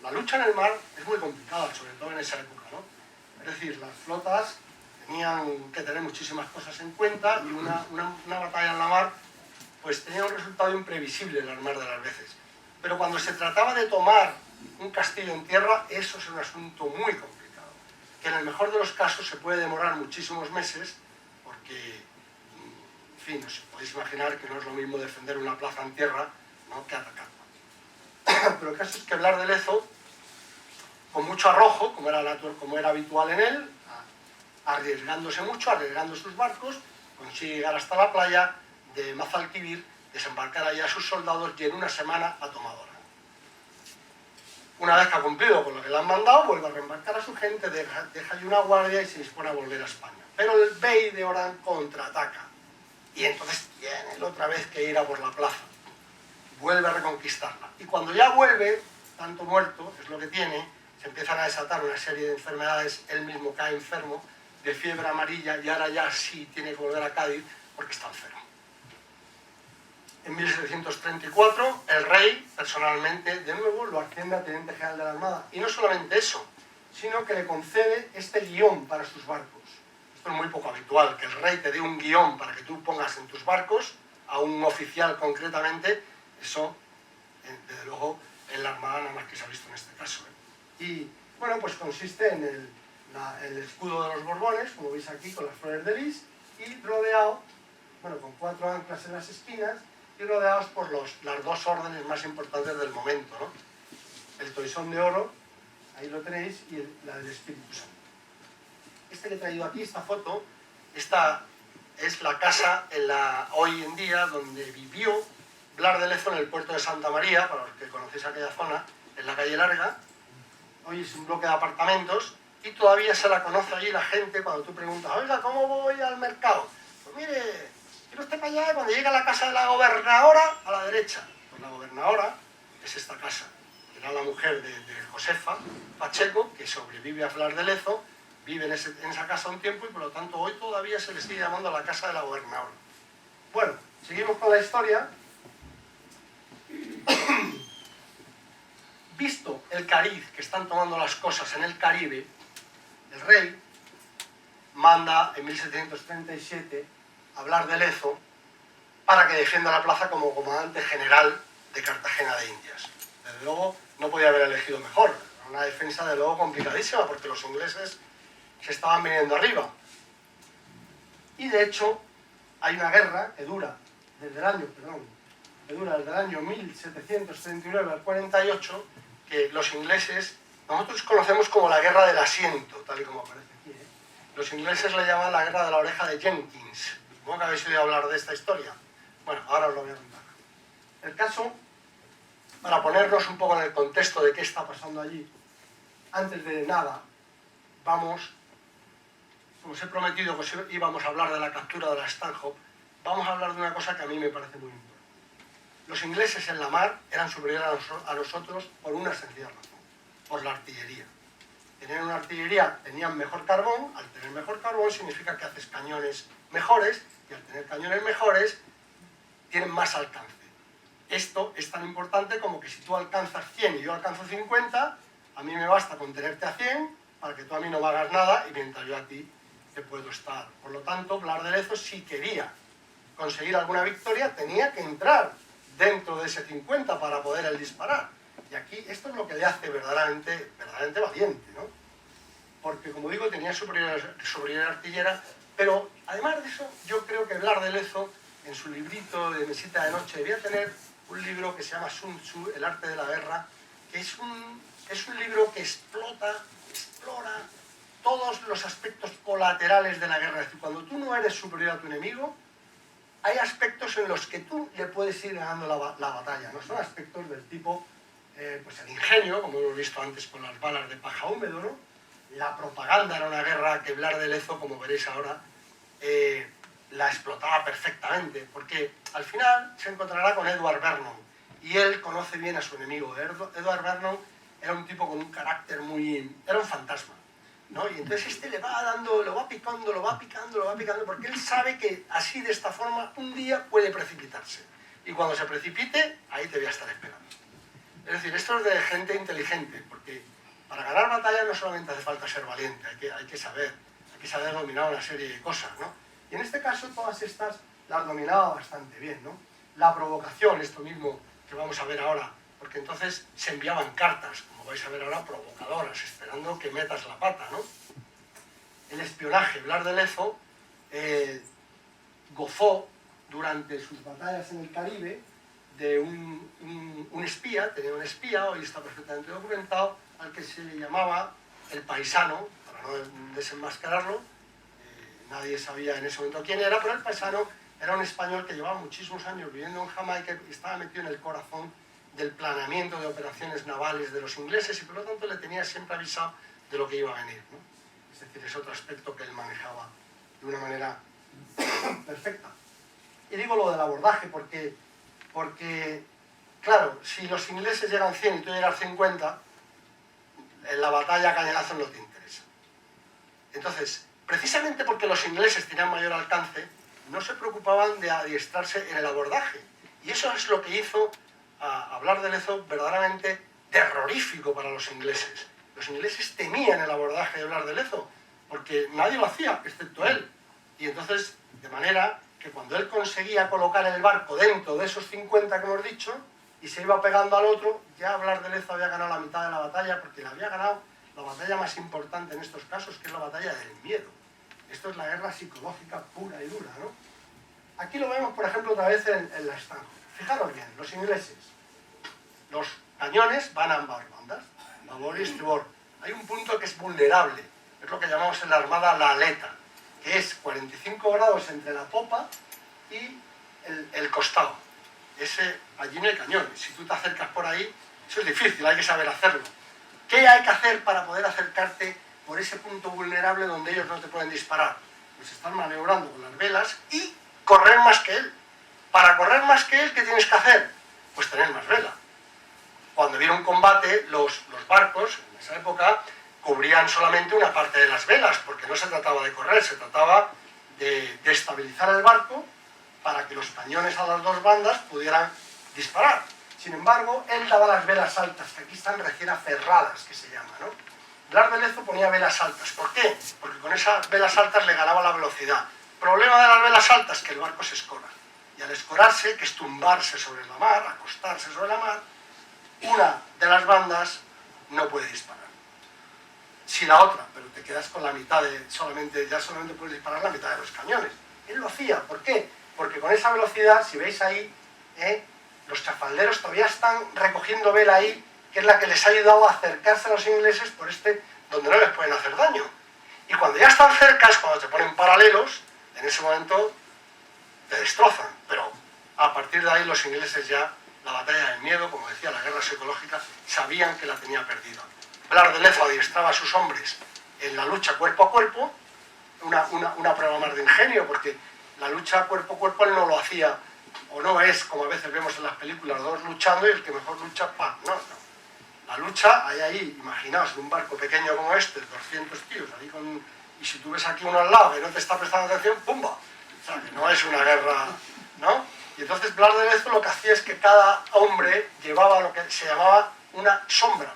la lucha en el mar es muy complicada, sobre todo en esa época, ¿no? Es decir, las flotas tenían que tener muchísimas cosas en cuenta y una batalla en la mar pues tenía un resultado imprevisible en las más de las veces. Pero cuando se trataba de tomar un castillo en tierra, eso es un asunto muy complicado, que en el mejor de los casos se puede demorar muchísimos meses, porque, en fin, os podéis imaginar que no es lo mismo defender una plaza en tierra, ¿no?, que atacarla. Pero el caso es que Blas de Lezo, con mucho arrojo, como era habitual en él, arriesgándose mucho, arriesgando sus barcos, consigue llegar hasta la playa de Mazalquivir, desembarcar allá a sus soldados y en 1 semana ha tomado Orán. Una vez que ha cumplido con lo que le han mandado, vuelve a reembarcar a su gente, deja allí una guardia y se dispone a volver a España. Pero el bey de Orán contraataca y entonces tiene él otra vez que ir a por la plaza. Vuelve a reconquistarla. Y cuando ya vuelve, tanto muerto, es lo que tiene, se empiezan a desatar una serie de enfermedades, él mismo cae enfermo, de fiebre amarilla, y ahora ya sí tiene que volver a Cádiz porque está enfermo. En 1734, el rey, personalmente, de nuevo, lo asciende a teniente general de la Armada. Y no solamente eso, sino que le concede este guión para sus barcos. Esto es muy poco habitual, que el rey te dé un guión para que tú pongas en tus barcos, a un oficial concretamente, eso desde luego en la Armada nada más que se ha visto en este caso. Y bueno, pues consiste en el escudo de los Borbones, como veis aquí, con las flores de lis, y rodeado, bueno, con 4 anclas en las esquinas, y rodeados por las 2 órdenes más importantes del momento, ¿no? El toisón de oro, ahí lo tenéis, y la del Espíritu Santo. Este que he traído aquí, esta foto, esta es la casa hoy en día donde vivió Blas de Lezo, en el puerto de Santa María, para los que conocéis aquella zona, en la calle Larga. Hoy es un bloque de apartamentos y todavía se la conoce allí la gente cuando tú preguntas, oiga, ¿cómo voy al mercado? Pues mire, quiero usted para allá, y cuando llega a la casa de la gobernadora, a la derecha. Pues la gobernadora es esta casa. Era la mujer de Josefa Pacheco, que sobrevive a Blas de Lezo, vive en esa casa un tiempo y por lo tanto hoy todavía se le sigue llamando la casa de la gobernadora. Bueno, seguimos con la historia. Visto el cariz que están tomando las cosas en el Caribe, el rey manda en 1737 a Blas de Lezo para que defienda la plaza como comandante general de Cartagena de Indias. Desde luego no podía haber elegido mejor, una defensa de luego complicadísima porque los ingleses se estaban viniendo arriba. Y de hecho hay una guerra que dura desde el año 1739 al 48, que los ingleses, nosotros conocemos como la guerra del asiento, tal y como aparece aquí, ¿eh? Los ingleses le llaman la guerra de la oreja de Jenkins. ¿Cómo que habéis oído hablar de esta historia? Bueno, ahora os lo voy a contar. El caso, para ponernos un poco en el contexto de qué está pasando allí, antes de nada, vamos, como os he prometido que íbamos a hablar de la captura de la Stanhope, vamos a hablar de una cosa que a mí me parece muy importante. Los ingleses en la mar eran superiores a nosotros por una sencilla razón, por la artillería. Tenían una artillería, tenían mejor carbón, al tener mejor carbón significa que haces cañones mejores, y al tener cañones mejores tienen más alcance. Esto es tan importante como que si tú alcanzas 100 y yo alcanzo 50, a mí me basta con tenerte a 100 para que tú a mí no me hagas nada y mientras yo a ti te puedo estar. Por lo tanto, Blas de Lezo, si quería conseguir alguna victoria, tenía que entrar dentro de ese 50 para poder él disparar. Y aquí esto es lo que le hace verdaderamente valiente, ¿no? Porque, como digo, tenía superioridad artillera, pero además de eso, yo creo que Blas de Lezo, en su librito de mesita de noche, debía tener un libro que se llama Sun Tzu, El arte de la guerra, que es un libro que explora todos los aspectos colaterales de la guerra. Es decir, cuando tú no eres superior a tu enemigo, hay aspectos en los que tú le puedes ir ganando la batalla, ¿no? Son aspectos del tipo, pues el ingenio, como hemos visto antes con las balas de paja húmedo, ¿no? La propaganda era una guerra que Blas de Lezo, como veréis ahora, la explotaba perfectamente, porque al final se encontrará con Edward Vernon, y él conoce bien a su enemigo. Edward Vernon era un tipo con un carácter era un fantasma, ¿no? Y entonces este le va dando, lo va picando, porque él sabe que así, de esta forma, un día puede precipitarse. Y cuando se precipite, ahí te voy a estar esperando. Es decir, esto es de gente inteligente, porque para ganar batallas no solamente hace falta ser valiente, hay que saber dominar una serie de cosas, ¿no? Y en este caso todas estas las dominaba bastante bien, ¿no? La provocación, esto mismo que vamos a ver ahora, porque entonces se enviaban cartas, como vais a ver ahora, provocadoras, esperando que metas la pata, ¿no? El espionaje. Blas de Lezo gozó durante sus batallas en el Caribe de un espía, tenía un espía, hoy está perfectamente documentado, al que se le llamaba el paisano, para no desenmascararlo, nadie sabía en ese momento quién era, pero el paisano era un español que llevaba muchísimos años viviendo en Jamaica y estaba metido en el corazón del planeamiento de operaciones navales de los ingleses y por lo tanto le tenía siempre avisado de lo que iba a venir, ¿no? Es decir, es otro aspecto que él manejaba de una manera perfecta. Y digo lo del abordaje porque, claro, si los ingleses llegan 100 y tú llegas 50, en la batalla a cañonazos no te interesa. Entonces, precisamente porque los ingleses tenían mayor alcance, no se preocupaban de adiestrarse en el abordaje. Y eso es lo que hizo a Blas de Lezo verdaderamente terrorífico para los ingleses. Los ingleses temían el abordaje de Blas de Lezo, porque nadie lo hacía, excepto él. Y entonces, de manera que cuando él conseguía colocar el barco dentro de esos 50 que hemos dicho, y se iba pegando al otro, ya Blas de Lezo había ganado la mitad de la batalla, porque le había ganado la batalla más importante en estos casos, que es la batalla del miedo. Esto es la guerra psicológica pura y dura, ¿no? Aquí lo vemos, por ejemplo, otra vez en la Stanhope. Fijaros bien, los ingleses, los cañones van a ambas bandas, babor y estribor. Hay un punto que es vulnerable, es lo que llamamos en la Armada la aleta, que es 45 grados entre la popa y el costado. Allí no hay cañones. Si tú te acercas por ahí, eso es difícil, hay que saber hacerlo. ¿Qué hay que hacer para poder acercarte por ese punto vulnerable donde ellos no te pueden disparar? Pues están maniobrando con las velas y correr más que él. Para correr más que él, ¿qué tienes que hacer? Pues tener más vela. Cuando viene un combate, los barcos, en esa época, cubrían solamente una parte de las velas, porque no se trataba de correr, se trataba de estabilizar el barco para que los cañones a las dos bandas pudieran disparar. Sin embargo, él daba las velas altas, que aquí están recién aferradas, que se llama, ¿no? Blas de Lezo ponía velas altas. ¿Por qué? Porque con esas velas altas le ganaba la velocidad. Problema de las velas altas, que el barco se escora. Y al escorarse, que es tumbarse sobre la mar, acostarse sobre la mar, una de las bandas no puede disparar. Si la otra, pero te quedas con la mitad solamente puedes disparar la mitad de los cañones. Él lo hacía, ¿por qué? Porque con esa velocidad, si veis ahí, los chafalderos todavía están recogiendo vela ahí, que es la que les ha ayudado a acercarse a los ingleses por donde no les pueden hacer daño. Y cuando ya están cerca es cuando te ponen paralelos, en ese momento te destrozan. Pero a partir de ahí los ingleses ya, la batalla del miedo, como decía, la guerra psicológica, sabían que la tenía perdida. Blas de Lezo adiestraba a sus hombres en la lucha cuerpo a cuerpo, una prueba más de ingenio, porque la lucha cuerpo a cuerpo él no lo hacía, o no es, como a veces vemos en las películas, dos luchando y el que mejor lucha, ¡pam! No. La lucha, hay ahí, imaginaos, en un barco pequeño como este, 200 tíos, ahí y si tú ves aquí uno al lado que no te está prestando atención, ¡pumba! O sea, que no es una guerra, ¿no? Y entonces Blas de Lezo lo que hacía es que cada hombre llevaba lo que se llamaba una sombra,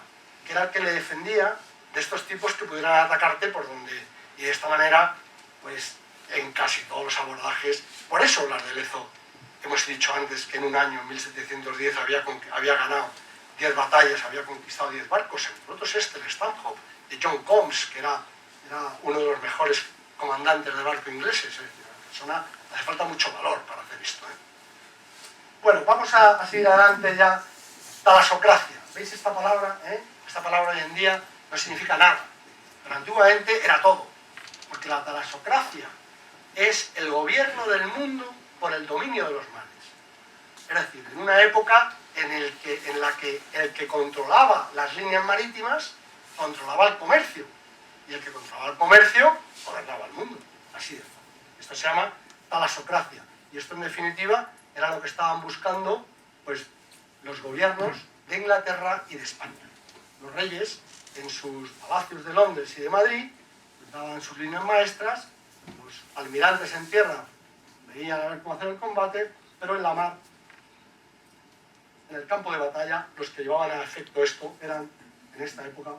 que era el que le defendía de estos tipos que pudieran atacarte por donde... Y de esta manera, pues, en casi todos los abordajes... Por eso Blas de Lezo, hemos dicho antes que en un año, en 1710, había ganado 10 batallas, había conquistado 10 barcos, entre otros el Stanhope, de John Combs, que era uno de los mejores comandantes de barco ingleses. Es decir, a la persona hace falta mucho valor para hacer esto, ¿eh? Bueno, vamos a seguir adelante ya. Talasocracia. ¿Veis esta palabra? Esta palabra hoy en día no significa nada, pero antiguamente era todo, porque la talasocracia es el gobierno del mundo por el dominio de los mares. Es decir, en una época en la que el que controlaba las líneas marítimas controlaba el comercio, y el que controlaba el comercio gobernaba el mundo. Así de fácil. Esto se llama talasocracia, y esto en definitiva era lo que estaban buscando pues, los gobiernos de Inglaterra y de España. Los reyes, en sus palacios de Londres y de Madrid, daban sus líneas maestras, los almirantes en tierra veían a ver cómo hacer el combate, pero en la mar, en el campo de batalla, los que llevaban a efecto esto eran, en esta época,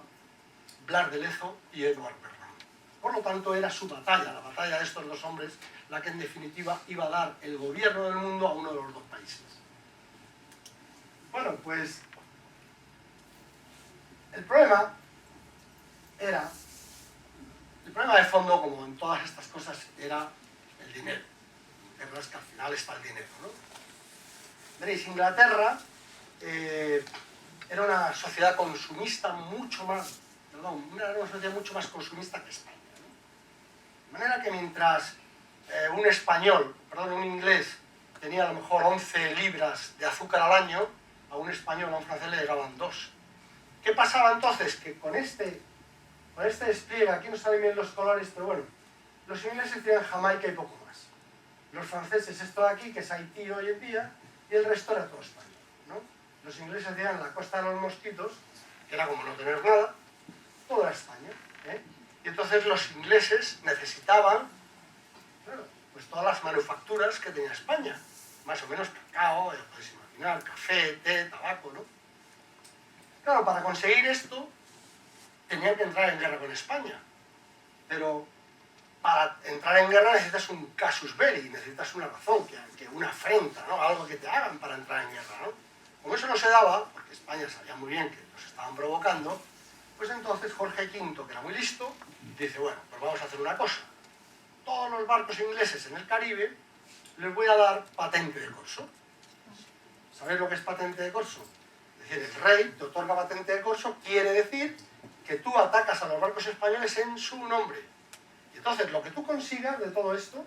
Blas de Lezo y Edward Berrand. Por lo tanto, era su batalla, la batalla de estos dos hombres, la que en definitiva iba a dar el gobierno del mundo a uno de los dos países. Bueno, pues el problema de fondo, como en todas estas cosas, era el dinero. La verdad es que al final está el dinero, ¿no? Veréis, Inglaterra era una sociedad consumista era una sociedad mucho más consumista que España, ¿no? De manera que mientras un inglés tenía a lo mejor 11 libras de azúcar al año, a un español, a un francés le llegaban 2. ¿Qué pasaba entonces? Que con este despliegue, aquí no salen bien los colores, pero bueno, los ingleses tenían Jamaica y poco más. Los franceses esto de aquí, que es Haití hoy en día, y el resto era todo España, ¿no? Los ingleses tenían la costa de los mosquitos, que era como no tener nada, toda España, ¿eh? Y entonces los ingleses necesitaban, bueno, pues todas las manufacturas que tenía España, más o menos cacao, ya podéis imaginar, café, té, tabaco, ¿no? Claro, para conseguir esto tenían que entrar en guerra con España, pero para entrar en guerra necesitas un casus belli, necesitas una razón, una afrenta, ¿no? Algo que te hagan para entrar en guerra, ¿no? Como eso eso no se daba, porque España sabía muy bien que nos estaban provocando, pues entonces Jorge V, que era muy listo, dice, bueno, pues vamos a hacer una cosa. Todos los barcos ingleses en el Caribe les voy a dar patente de corso. ¿Sabéis lo que es patente de corso? Es decir, el rey te otorga patente de corso, quiere decir que tú atacas a los barcos españoles en su nombre. Y entonces lo que tú consigas de todo esto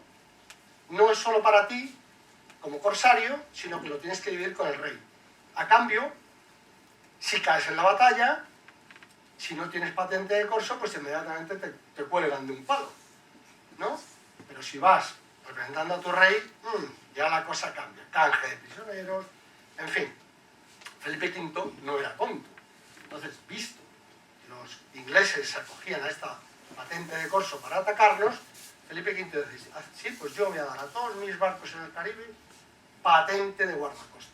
no es solo para ti, como corsario, sino que lo tienes que dividir con el rey. A cambio, si caes en la batalla, si no tienes patente de corso, pues inmediatamente te cuelgan de un palo, ¿no? Pero si vas representando a tu rey, ya la cosa cambia. Canje de prisioneros, en fin. Felipe V no era tonto. Entonces, visto que los ingleses se acogían a esta patente de corso para atacarnos, Felipe V dice, sí, pues yo voy a dar a todos mis barcos en el Caribe patente de guardacostas.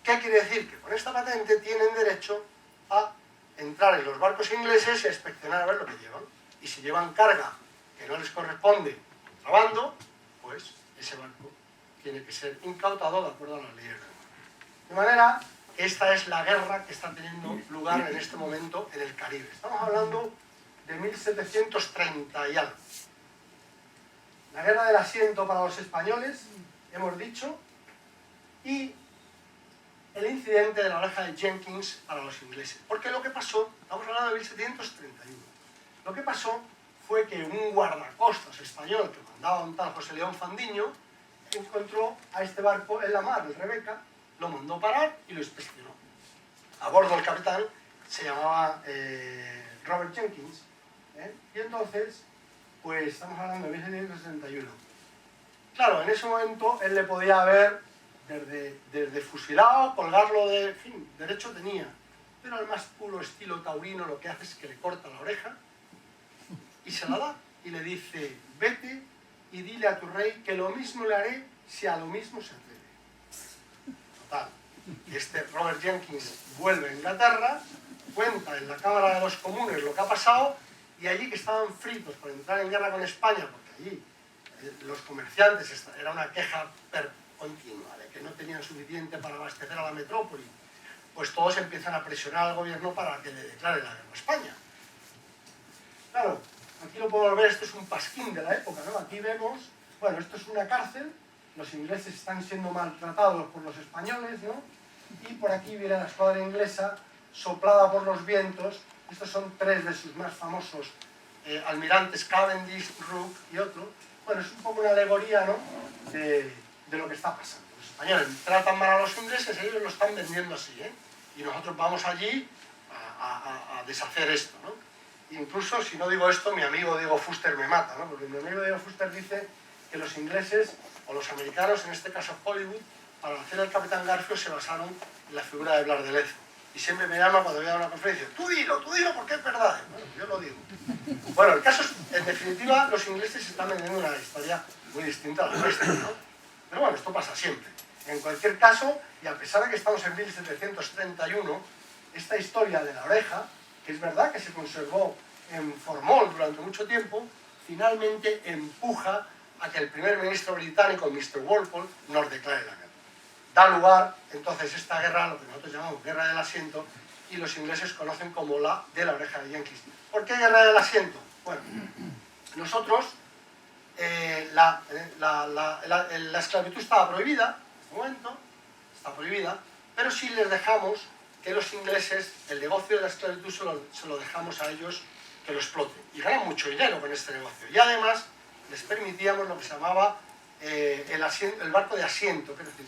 ¿Qué quiere decir? Que con esta patente tienen derecho a entrar en los barcos ingleses y a inspeccionar a ver lo que llevan. Y si llevan carga que no les corresponde contrabando, pues ese barco tiene que ser incautado de acuerdo a las leyes del mar. De manera que esta es la guerra que está teniendo lugar en este momento en el Caribe. Estamos hablando de 1730 y algo. La guerra del asiento para los españoles, hemos dicho, y el incidente de la oreja de Jenkins para los ingleses. Porque lo que pasó, estamos hablando de 1731, lo que pasó fue que un guardacostas español que mandaba un tal José León Fandiño encontró a este barco en la mar, el Rebeca, lo mandó parar y lo inspeccionó. A bordo el capitán se llamaba Robert Jenkins, y entonces, pues estamos hablando de 1761. Claro, en ese momento él le podía haber desde fusilado, colgarlo de... En fin, derecho tenía. Pero al más puro estilo taurino lo que hace es que le corta la oreja y se la da. Y le dice, vete y dile a tu rey que lo mismo le haré si a lo mismo se atreve. Total. Y este Robert Jenkins vuelve a Inglaterra, cuenta en la Cámara de los Comunes lo que ha pasado, y allí que estaban fritos por entrar en guerra con España, porque allí los comerciantes, era una queja continua, de que no tenían suficiente para abastecer a la metrópoli, pues todos empiezan a presionar al gobierno para que le declare la guerra a España. Claro, aquí lo podemos ver, esto es un pasquín de la época, ¿no? Aquí vemos, bueno, esto es una cárcel, los ingleses están siendo maltratados por los españoles, ¿no? Y por aquí viene la escuadra inglesa, soplada por los vientos. Estos son tres de sus más famosos almirantes, Cavendish, Rooke y otro. Bueno, es un poco una alegoría, ¿no?, de lo que está pasando. Los españoles tratan mal a los ingleses, ellos lo están vendiendo así, ¿eh? Y nosotros vamos allí a deshacer esto, ¿no? Incluso, si no digo esto, mi amigo Diego Fuster me mata, ¿no? Porque mi amigo Diego Fuster dice que los ingleses, o los americanos, en este caso Hollywood, para hacer el Capitán Garfio se basaron en la figura de Blas de Lezo. Y siempre me llama cuando voy a dar una conferencia, tú dilo, porque es verdad. Bueno, yo lo digo. Bueno, el caso es, en definitiva, los ingleses están vendiendo una historia muy distinta a la nuestra, ¿no? Pero bueno, esto pasa siempre. En cualquier caso, y a pesar de que estamos en 1731, esta historia de la oreja, que es verdad que se conservó en Formol durante mucho tiempo, finalmente empuja a que el primer ministro británico, Mr. Walpole, nos declare la guerra. Da lugar, entonces, esta guerra, lo que nosotros llamamos guerra del asiento, y los ingleses conocen como la de la oreja de Jenkins. ¿Por qué guerra del asiento? Bueno, nosotros, la esclavitud estaba prohibida, en este momento, está prohibida, pero sí les dejamos que los ingleses, el negocio de la esclavitud se lo dejamos a ellos que lo exploten. Y ganan mucho dinero con este negocio. Y además, les permitíamos lo que se llamaba el barco de asiento, que es decir,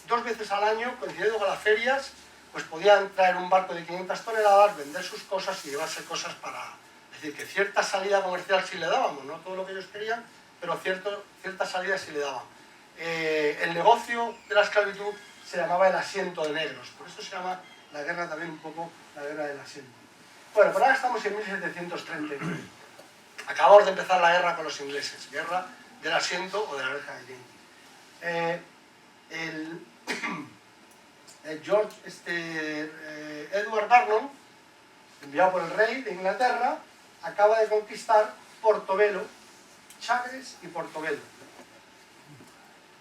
dos veces al año, coincidiendo con las ferias, pues podían traer un barco de 500 toneladas, vender sus cosas y llevarse cosas para... Es decir, que cierta salida comercial sí le dábamos, no todo lo que ellos querían, pero cierta salida sí le daban. El negocio de la esclavitud se llamaba el asiento de negros, por eso se llama la guerra también un poco la guerra del asiento. Bueno, por ahora estamos en 1739. Acabamos de empezar la guerra con los ingleses, guerra del asiento o de la oreja de Jenkins. Edward Vernon, enviado por el rey de Inglaterra, acaba de conquistar Portobelo, Chagres y Portobelo.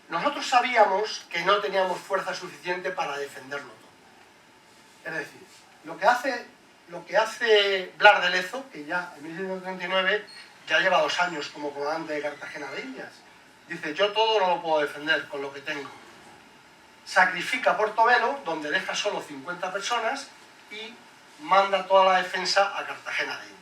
Nosotros sabíamos que no teníamos fuerza suficiente para defenderlo todo. Es decir, lo que hace Blas de Lezo, que ya en 1639 ya lleva 2 años como comandante de Cartagena de Indias, dice: yo todo no lo puedo defender con lo que tengo. Sacrifica Portobelo, donde deja solo 50 personas, y manda toda la defensa a Cartagena de Indias.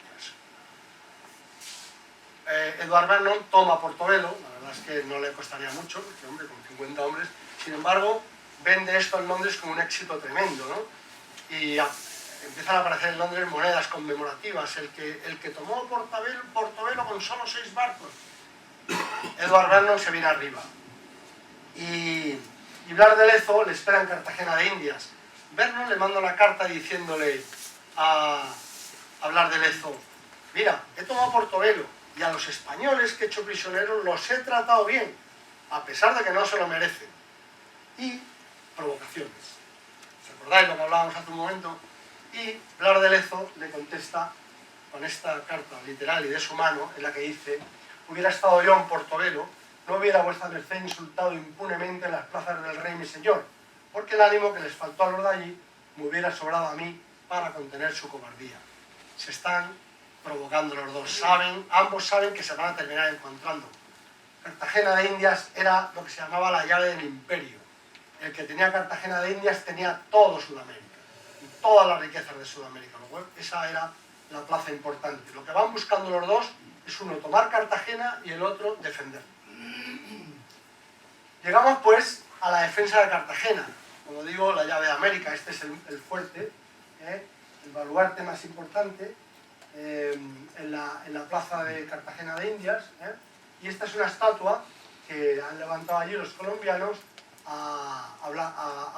Edward Vernon toma Portobelo, la verdad es que no le costaría mucho, porque hombre, con 50 hombres, sin embargo, vende esto en Londres con un éxito tremendo, ¿no? Y empiezan a aparecer en Londres monedas conmemorativas, el que tomó Portobelo con solo 6 barcos. Edward Vernon se viene arriba. Y Blas de Lezo le espera en Cartagena de Indias. Vernon le manda una carta diciéndole a Blas de Lezo: mira, he tomado Portobelo y a los españoles que he hecho prisioneros los he tratado bien, a pesar de que no se lo merecen. Y provocaciones. ¿Os acordáis lo que hablábamos hace un momento? Y Blas de Lezo le contesta con esta carta literal y de su mano, en la que dice: hubiera estado yo en Portobelo, no hubiera vuestra merced insultado impunemente en las plazas del rey mi señor, porque el ánimo que les faltó a los de allí me hubiera sobrado a mí para contener su cobardía. Se están provocando los dos, ambos saben que se van a terminar encontrando. Cartagena de Indias era lo que se llamaba la llave del imperio. El que tenía Cartagena de Indias tenía todo Sudamérica, y todas las riquezas de Sudamérica. Esa era la plaza importante. Lo que van buscando los dos es uno tomar Cartagena y el otro defender. Llegamos pues a la defensa de Cartagena. Como digo, la llave de América, este es el fuerte, el baluarte más importante en la plaza de Cartagena de Indias, y esta es una estatua que han levantado allí los colombianos a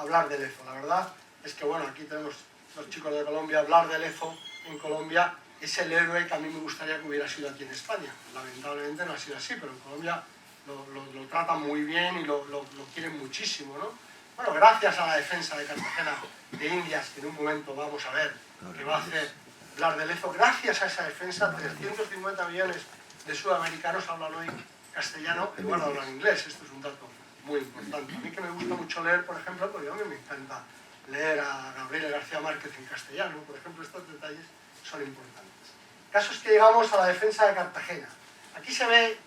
Blas de Lezo. La verdad es que, bueno, aquí tenemos los chicos de Colombia. Blas de Lezo en Colombia es el héroe que a mí me gustaría que hubiera sido aquí en España. Lamentablemente no ha sido así, pero en Colombia lo tratan muy bien y lo quieren muchísimo, ¿no? Bueno, gracias a la defensa de Cartagena de Indias, que en un momento vamos a ver que va a hacer Blas de Lezo, gracias a esa defensa, 350 millones de sudamericanos hablan hoy castellano en lugar de hablar inglés. Esto es un dato muy importante. A mí, que me gusta mucho leer, por ejemplo, porque a mí me encanta leer a Gabriel García Márquez en castellano, por ejemplo, estos detalles son importantes. El caso es que llegamos a la defensa de Cartagena. Aquí se ve,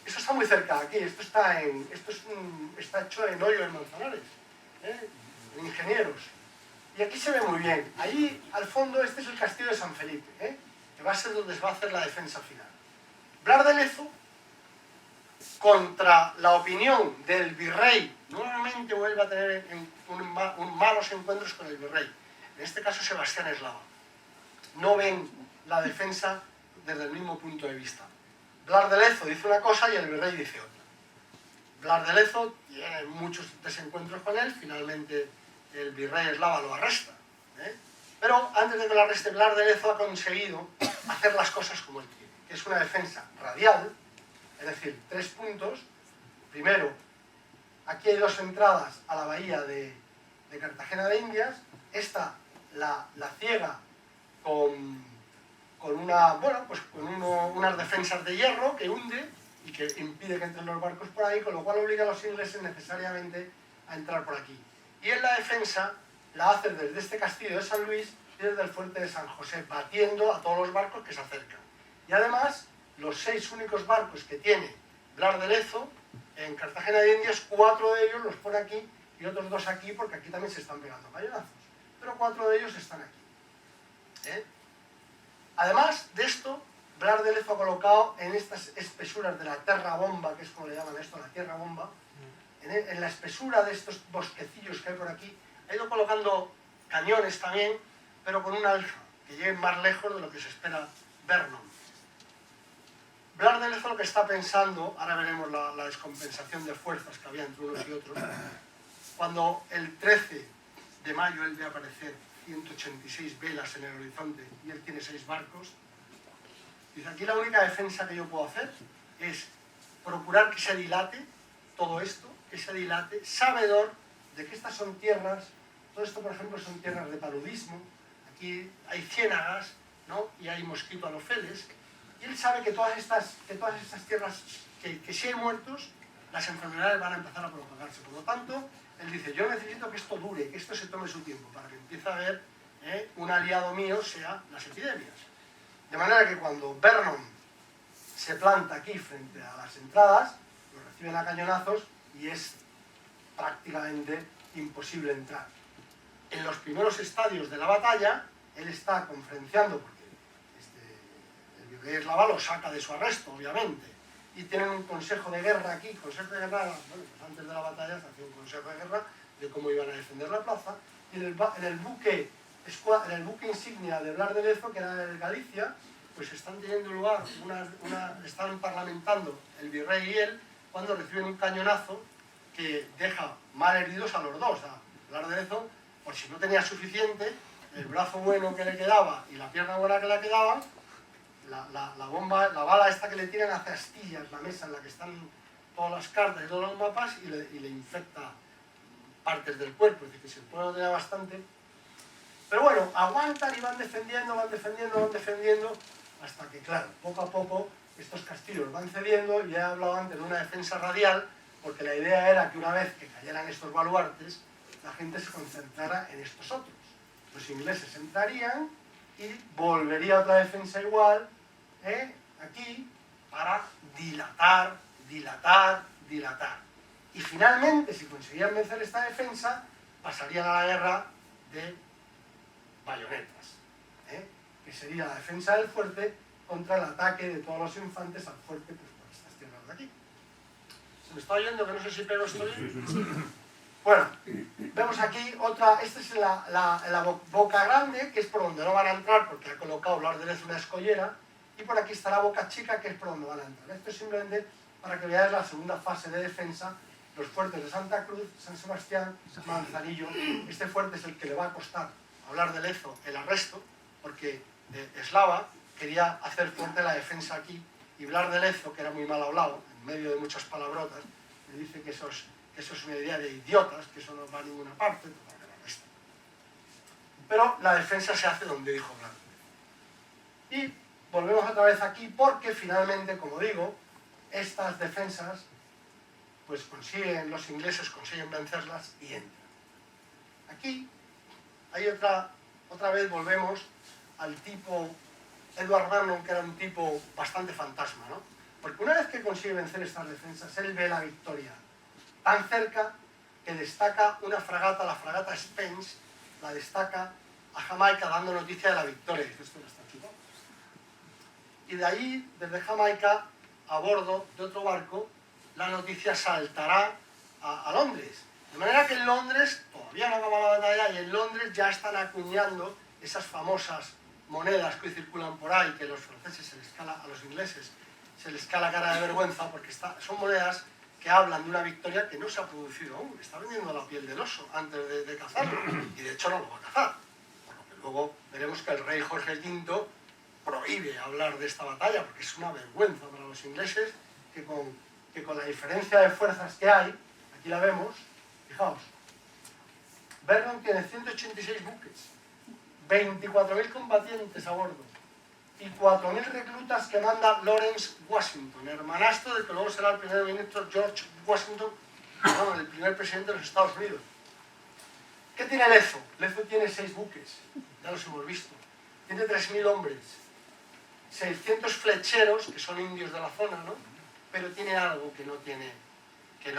esto está muy cerca de aquí, esto está hecho en Hoyo de Manzanares, en Ingenieros. Y aquí se ve muy bien. Ahí, al fondo, este es el castillo de San Felipe, que va a ser donde se va a hacer la defensa final. Blas de Lezo, contra la opinión del virrey, nuevamente vuelve a tener malos encuentros con el virrey, en este caso Sebastián Eslava. No ven la defensa desde el mismo punto de vista. Blas de Lezo dice una cosa y el virrey dice otra. Blas de Lezo tiene muchos desencuentros con él, finalmente el virrey Eslava lo arresta. Pero antes de que lo arreste, Blas de Lezo ha conseguido hacer las cosas como él quiere, que es una defensa radial, es decir, 3 puntos. Primero, aquí hay 2 entradas a la bahía de Cartagena de Indias. Esta la ciega con unas defensas de hierro que hunde y que impide que entren los barcos por ahí, con lo cual obliga a los ingleses necesariamente a entrar por aquí. Y en la defensa la hace desde este castillo de San Luis y desde el fuerte de San José, batiendo a todos los barcos que se acercan. Y además, los 6 únicos barcos que tiene Blas de Lezo en Cartagena de Indias, 4 de ellos los pone aquí y otros 2 aquí, porque aquí también se están pegando cañonazos. Pero 4 de ellos están aquí. Además de esto, Blas de Lezo ha colocado en estas espesuras de la terra bomba, que es como le llaman esto, la tierra bomba, en la espesura de estos bosquecillos que hay por aquí, ha ido colocando cañones también, pero con un alfa, que lleguen más lejos de lo que se espera Vernon. Blas de Lezo lo que está pensando, ahora veremos la descompensación de fuerzas que había entre unos y otros, cuando el 13 de mayo él ve aparecer 186 velas en el horizonte y él tiene 6 barcos, dice: aquí la única defensa que yo puedo hacer es procurar que se dilate todo esto, que se dilate, sabedor de que estas son tierras, todo esto por ejemplo son tierras de paludismo, aquí hay ciénagas, ¿no? Y hay mosquito anopheles, y él sabe que todas estas tierras, que si hay muertos, las enfermedades van a empezar a propagarse. Por lo tanto, él dice: yo necesito que esto dure, que esto se tome su tiempo, para que empiece a haber un aliado mío sea las epidemias. De manera que cuando Vernon se planta aquí frente a las entradas, lo reciben a cañonazos y es prácticamente imposible entrar. En los primeros estadios de la batalla, él está conferenciando, porque el virrey Eslava lo saca de su arresto, obviamente, y tienen un consejo de guerra aquí, consejo de guerra, bueno, pues antes de la batalla se hacía un consejo de guerra de cómo iban a defender la plaza, y en el buque insignia de Blas de Lezo, que era el Galicia, pues están teniendo lugar, están parlamentando el virrey y él, cuando reciben un cañonazo que deja mal heridos a los dos. A Blas de Lezo, por si no tenía suficiente, el brazo bueno que le quedaba y la pierna buena que le quedaba, la bala esta que le tiran hace astillas la mesa en la que están todas las cartas y todos los mapas y le infecta partes del cuerpo, es decir, que si el pueblo no tenía bastante. Pero bueno, aguantan y van defendiendo, hasta que, claro, poco a poco estos castillos van cediendo. Y he hablado antes de una defensa radial, porque la idea era que una vez que cayeran estos baluartes, la gente se concentrara en estos otros. Los ingleses entrarían y volvería otra defensa igual, aquí, para dilatar. Y finalmente, si conseguían vencer esta defensa, pasarían a la guerra de bayonetas, que sería la defensa del fuerte contra el ataque de todos los infantes al fuerte, pues por estas tierras de aquí. ¿Se me está oyendo? Que no sé si pego esto bien. Bueno, vemos aquí otra, esta es la boca grande, que es por donde no van a entrar, porque ha colocado Blas de Lezo una escollera, y por aquí está la boca chica, que es por donde van a entrar. Esto es simplemente para que veáis la segunda fase de defensa, los fuertes de Santa Cruz, San Sebastián, Manzanillo. Este fuerte es el que le va a costar a Blas de Lezo el arresto, porque Eslava quería hacer fuerte la defensa aquí, y Blas de Lezo, que era muy mal hablado, en medio de muchas palabrotas, le dice que eso es una idea de idiotas, que eso no va a ninguna parte, pero la defensa se hace donde dijo Blas de Lezo. Y volvemos otra vez aquí, porque finalmente, como digo, estas defensas, pues los ingleses consiguen vencerlas y entran. Aquí hay otra vez volvemos al tipo Edward Vernon, que era un tipo bastante fantasma, ¿no? Porque una vez que consigue vencer estas defensas, él ve la victoria tan cerca que destaca una fragata, la fragata Spence, la destaca a Jamaica dando noticia de la victoria. Dice, esto no está chupado. Y de ahí, desde Jamaica, a bordo de otro barco, la noticia saltará a Londres. De manera que en Londres, todavía no acaba la batalla, y en Londres ya están acuñando esas famosas monedas que hoy circulan por ahí, que a los franceses a los ingleses se les cae la cara de vergüenza, porque son monedas que hablan de una victoria que no se ha producido aún. Está vendiendo la piel del oso antes de cazarlo, y de hecho no lo va a cazar. Por lo que luego veremos que el rey Jorge V prohíbe hablar de esta batalla, porque es una vergüenza para los ingleses que con la diferencia de fuerzas que hay, aquí la vemos, fijaos, Vernon tiene 186 buques, 24.000 combatientes a bordo y 4.000 reclutas que manda Lawrence Washington, hermanastro de que luego será el primer ministro George Washington, el primer presidente de los Estados Unidos. ¿Qué tiene Lezo? Lezo tiene 6 buques, ya los hemos visto. Tiene 3.000 hombres, 600 flecheros, que son indios de la zona, ¿no? Pero tiene algo que no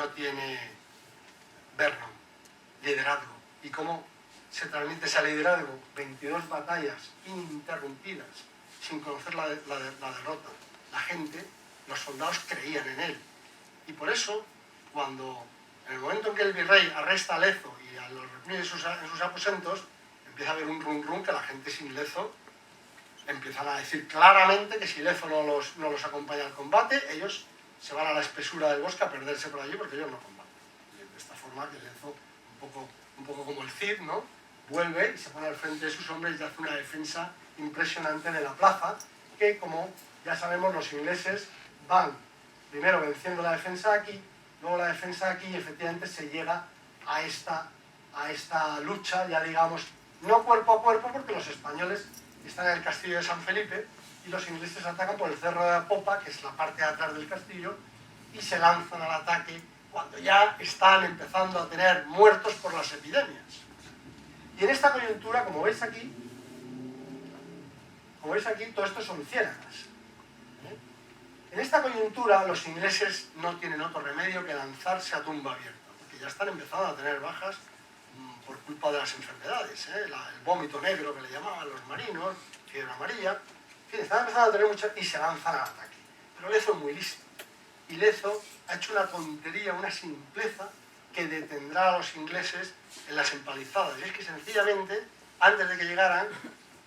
tiene Vernon, liderazgo. ¿Y cómo se transmite ese liderazgo? 22 batallas ininterrumpidas, sin conocer la derrota. La gente, los soldados creían en él. Y por eso, en el momento en que el virrey arresta a Lezo y a los recluye en sus aposentos, empieza a haber un rum que la gente sin Lezo empiezan a decir claramente que si Lezo no los acompaña al combate, ellos se van a la espesura del bosque a perderse por allí porque ellos no combaten. Y de esta forma que Lezo, un poco como el Cid, ¿no?, vuelve y se pone al frente de sus hombres y hace una defensa impresionante de la plaza, que, como ya sabemos, los ingleses van primero venciendo la defensa aquí, luego la defensa aquí, y efectivamente se llega a esta lucha, ya digamos, no cuerpo a cuerpo, porque los españoles están en el castillo de San Felipe y los ingleses atacan por el cerro de la Popa, que es la parte de atrás del castillo, y se lanzan al ataque cuando ya están empezando a tener muertos por las epidemias. Y Y en esta coyuntura, como veis aquí, todo esto son ciénagas. En esta coyuntura los ingleses no tienen otro remedio que lanzarse a tumba abierta, porque ya están empezando a tener bajas por culpa de las enfermedades, el vómito negro que le llamaban los marinos, fiebre amarilla, en fin, están empezando a tener muchas y se lanzan al ataque. Pero Lezo es muy listo, y Lezo ha hecho una tontería, una simpleza que detendrá a los ingleses en las empalizadas, y es que sencillamente, antes de que llegaran,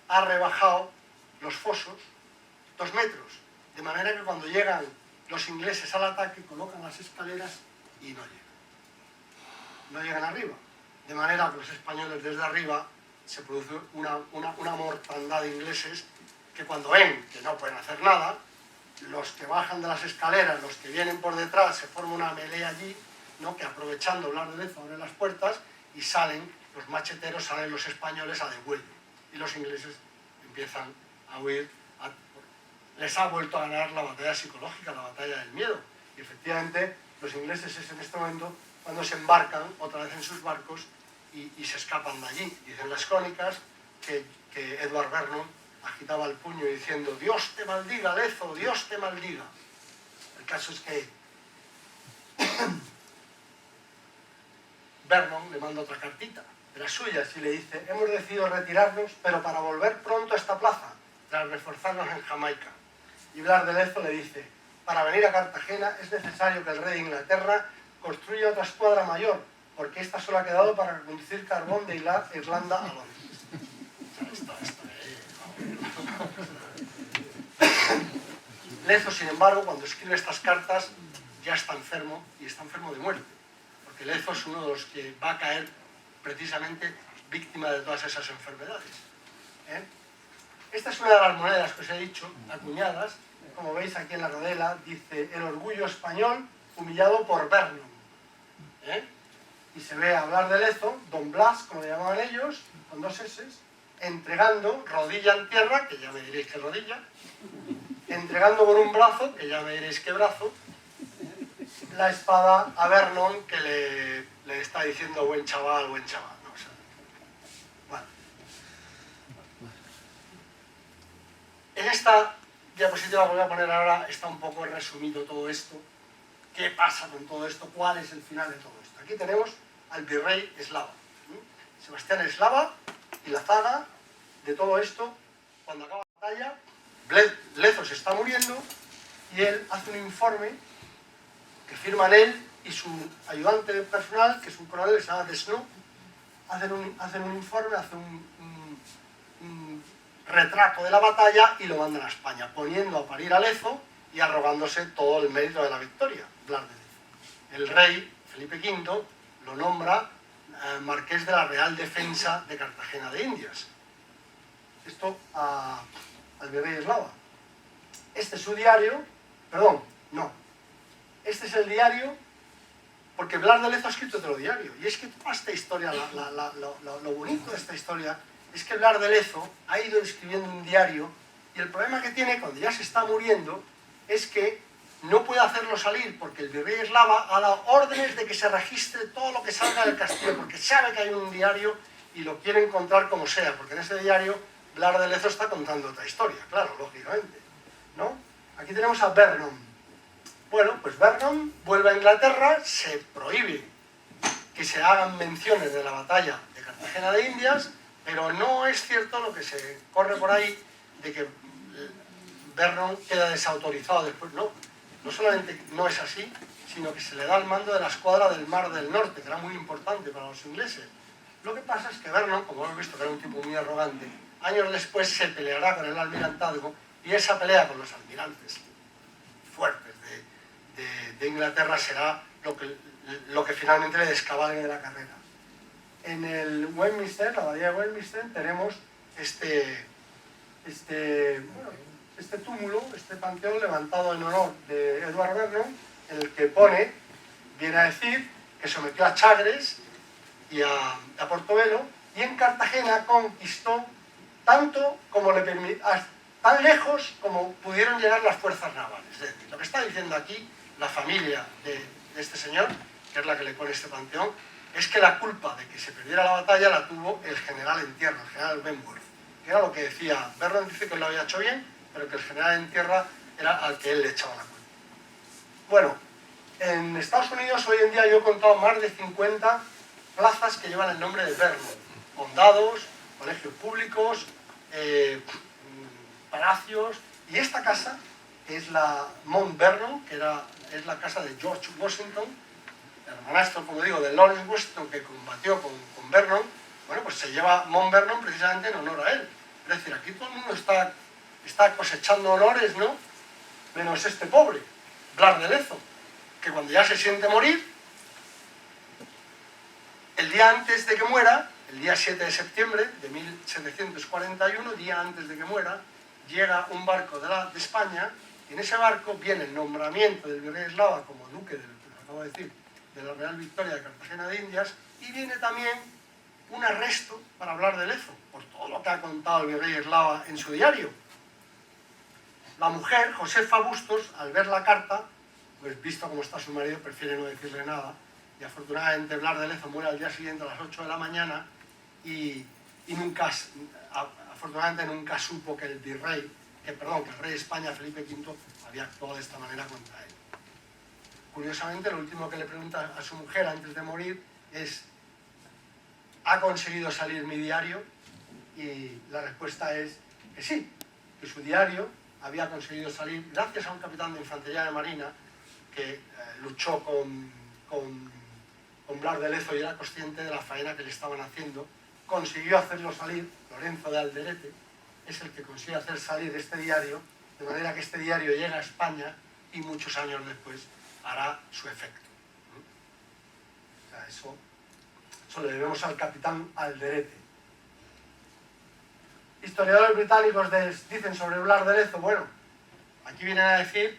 ha rebajado los fosos 2 metros, de manera que cuando llegan los ingleses al ataque colocan las escaleras y no llegan arriba, de manera que los españoles desde arriba se produce una mortandad de ingleses que cuando ven que no pueden hacer nada, los que bajan de las escaleras, los que vienen por detrás, se forma una melea allí, ¿no? Que aprovechando Blas de Lezo abren las puertas y salen los macheteros, salen los españoles a degüello y los ingleses empiezan a huir. Les ha vuelto a ganar la batalla psicológica, la batalla del miedo, y efectivamente los ingleses es en este momento cuando se embarcan otra vez en sus barcos y se escapan de allí. Dicen las crónicas que Edward Vernon agitaba el puño diciendo: Dios te maldiga, Lezo, Dios te maldiga. El caso es que Vernon le manda otra cartita de las suyas y le dice: hemos decidido retirarnos, pero para volver pronto a esta plaza, tras reforzarnos en Jamaica. Y Blas de Lezo le dice: para venir a Cartagena es necesario que el rey de Inglaterra construya otra escuadra mayor, porque esta solo ha quedado para conducir carbón de Irlanda a Londres. Lezo, sin embargo, cuando escribe estas cartas, ya está enfermo, y está enfermo de muerte, porque Lezo es uno de los que va a caer precisamente víctima de todas esas enfermedades. Esta es una de las monedas que os he dicho, acuñadas. Como veis aquí en la rodela, dice: el orgullo español humillado por Vernon. Y se ve a Blas de Lezo, Don Blas, como le llamaban ellos, con 2 S, entregando, rodilla en tierra, que ya me diréis qué rodilla, entregando con un brazo, que ya me diréis qué brazo, la espada a Vernon, que le está diciendo buen chaval, buen chaval. ¿No? O sea, bueno. En esta diapositiva que voy a poner ahora está un poco resumido todo esto. ¿Qué pasa con todo esto? ¿Cuál es el final de todo esto? Aquí tenemos al virrey Eslava. Sebastián Eslava y la zaga de todo esto. Cuando acaba la batalla, Lezo se está muriendo y él hace un informe que firman él y su ayudante personal, que es un coronel que se llama Desno, hacen un informe, hacen un retrato de la batalla y lo mandan a España, poniendo a parir a Lezo y arrogándose todo el mérito de la victoria, Blas de Lezo. El rey, Felipe V, lo nombra marqués de la Real Defensa de Cartagena de Indias. Esto al virrey Eslava. Este es su diario, perdón, no. Este es el diario, porque Blas de Lezo ha escrito otro diario. Y es que toda esta historia, lo bonito de esta historia, es que Blas de Lezo ha ido escribiendo un diario, y el problema que tiene cuando ya se está muriendo es que no puede hacerlo salir, porque el virrey Eslava ha dado órdenes de que se registre todo lo que salga del castillo, porque sabe que hay un diario y lo quiere encontrar como sea, porque en ese diario Blas de Lezo está contando otra historia, claro, lógicamente, ¿no? Aquí tenemos a Vernon. Bueno, pues Vernon vuelve a Inglaterra, se prohíbe que se hagan menciones de la batalla de Cartagena de Indias, pero no es cierto lo que se corre por ahí de que Vernon queda desautorizado después. No solamente no es así, sino que se le da el mando de la escuadra del Mar del Norte, que era muy importante para los ingleses. Lo que pasa es que Vernon, como hemos visto que era un tipo muy arrogante, años después se peleará con el almirantazgo, y esa pelea con los almirantes fuertes de Inglaterra será lo que finalmente le descabalgue de la carrera. En el Westminster, la abadía de Westminster, tenemos este túmulo, este panteón levantado en honor de Edward Vernon, en el que viene a decir que sometió a Chagres y a Portobelo, y en Cartagena conquistó tanto como tan lejos como pudieron llegar las fuerzas navales. Es decir, lo que está diciendo aquí la familia de este señor, que es la que le pone este panteón, es que la culpa de que se perdiera la batalla la tuvo el general en tierra, el general Benworth, que era lo que decía. Vernon dice que lo había hecho bien, pero que el general en tierra era al que él le echaba la culpa. Bueno, en Estados Unidos hoy en día yo he contado más de 50 plazas que llevan el nombre de Vernon. Condados, colegios públicos, palacios, y esta casa, que es la Mount Vernon, que es la casa de George Washington, hermanastro, como digo, de Lawrence Washington, que combatió con Vernon. Bueno, pues se lleva Mount Vernon precisamente en honor a él. Es decir, aquí todo el mundo está cosechando honores, ¿no? Menos este pobre, Blas de Lezo, que cuando ya se siente morir, el día antes de que muera, el día 7 de septiembre de 1741, día antes de que muera, llega un barco de España, y en ese barco viene el nombramiento del virrey Eslava como duque, acabo de decir, de la Real Victoria de Cartagena de Indias, y viene también un arresto para hablar de Lezo, por todo lo que ha contado el virrey Eslava en su diario. La mujer, Josefa Bustos, al ver la carta, pues visto cómo está su marido, prefiere no decirle nada, y afortunadamente Blas de Lezo muere al día siguiente a las 8 de la mañana, y afortunadamente nunca supo que el rey de España, Felipe V, había actuado de esta manera contra él. Curiosamente, lo último que le pregunta a su mujer antes de morir es: ¿ha conseguido salir mi diario? Y la respuesta es que sí, que su diario había conseguido salir gracias a un capitán de infantería de marina que luchó con Blas de Lezo y era consciente de la faena que le estaban haciendo. Consiguió hacerlo salir. Lorenzo de Alderete es el que consigue hacer salir este diario, de manera que este diario llega a España y muchos años después hará su efecto. O sea, eso le debemos al capitán Alderete. Historiadores británicos dicen sobre Blas de Lezo, bueno, aquí vienen a decir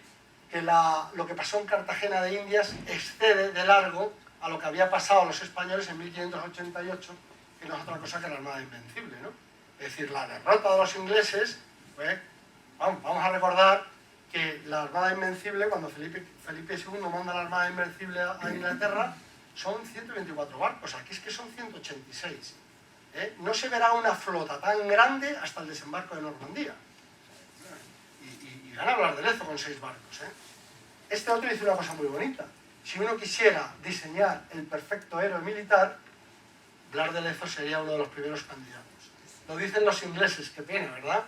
que lo que pasó en Cartagena de Indias excede de largo a lo que había pasado a los españoles en 1588, que no es otra cosa que la Armada Invencible, ¿no? Es decir, la derrota de los ingleses, pues, vamos a recordar que la Armada Invencible, cuando Felipe II manda la Armada Invencible a Inglaterra, son 124 barcos, aquí es que son 186. No se verá una flota tan grande hasta el desembarco de Normandía. Y gana Blas de Lezo con 6 barcos. Este otro dice una cosa muy bonita. Si uno quisiera diseñar el perfecto héroe militar, Blas de Lezo sería uno de los primeros candidatos. Lo dicen los ingleses, qué pena, ¿verdad?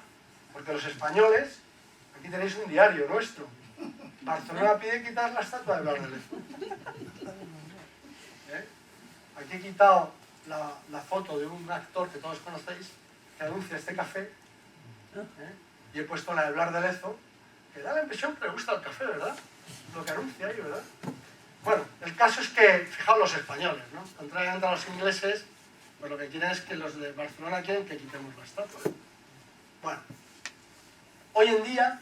Porque los españoles, aquí tenéis un diario nuestro. Barcelona pide quitar la estatua de Blas de Lezo. Aquí he quitado la foto de un actor que todos conocéis, que anuncia este café, y he puesto la de Blas de Lezo, que da la impresión que le gusta el café, ¿verdad? Lo que anuncia ahí, ¿verdad? Bueno, el caso es que, fijaos los españoles, ¿no? Contrariamente a los ingleses, pues lo que quieren es que los de Barcelona quieren que quitemos la estatua. Bueno, hoy en día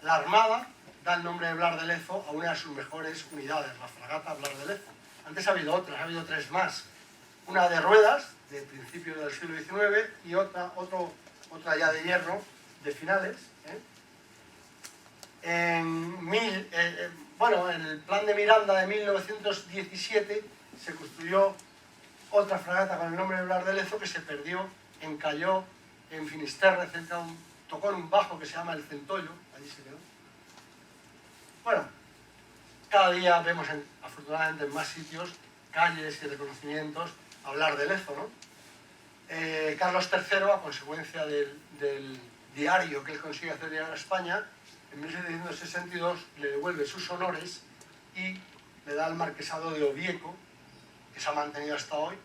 la Armada da el nombre de Blas de Lezo a una de sus mejores unidades, la fragata Blas de Lezo. Antes ha habido otras, ha habido 3 más. Una de ruedas, de principios del siglo XIX, y otra ya de hierro, de finales. En el plan de Miranda de 1917 se construyó otra fragata con el nombre de Blas de Lezo que se perdió, encalló en Finisterre, tocó en un bajo que se llama el Centollo, allí se quedó. Bueno, cada día vemos afortunadamente en más sitios calles y reconocimientos a Blas de Lezo, ¿no? Carlos III, a consecuencia del diario que él consigue hacer llegar a España, en 1762 le devuelve sus honores y le da el marquesado de Ovieco, que se ha mantenido hasta hoy.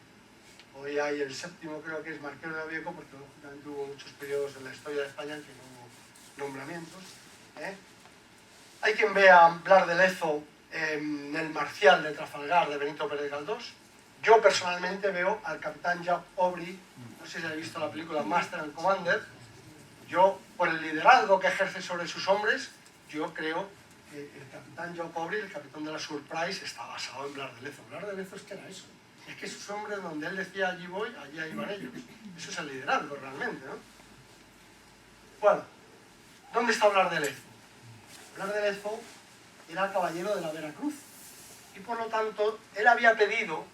Hoy hay el 7º, creo que es marqués de Ovieco, porque lógicamente hubo muchos periodos en la historia de España en que no hubo nombramientos. Hay quien vea a Blas de Lezo en el Marcial de Trafalgar de Benito Pérez Galdós. Yo personalmente veo al capitán Jack Aubrey, no sé si habéis visto la película Master and Commander. Yo, por el liderazgo que ejerce sobre sus hombres, yo creo que el capitán Jack Aubrey, el capitán de la Surprise, está basado en Blas de Lezo. Blas de Lezo es que era eso. Es que sus hombres, donde él decía allí voy, allí iban ellos. Eso es el liderazgo realmente, ¿no? Bueno, ¿dónde está Blas de Lezo? Blas de Lezo era caballero de la Veracruz y por lo tanto él había pedido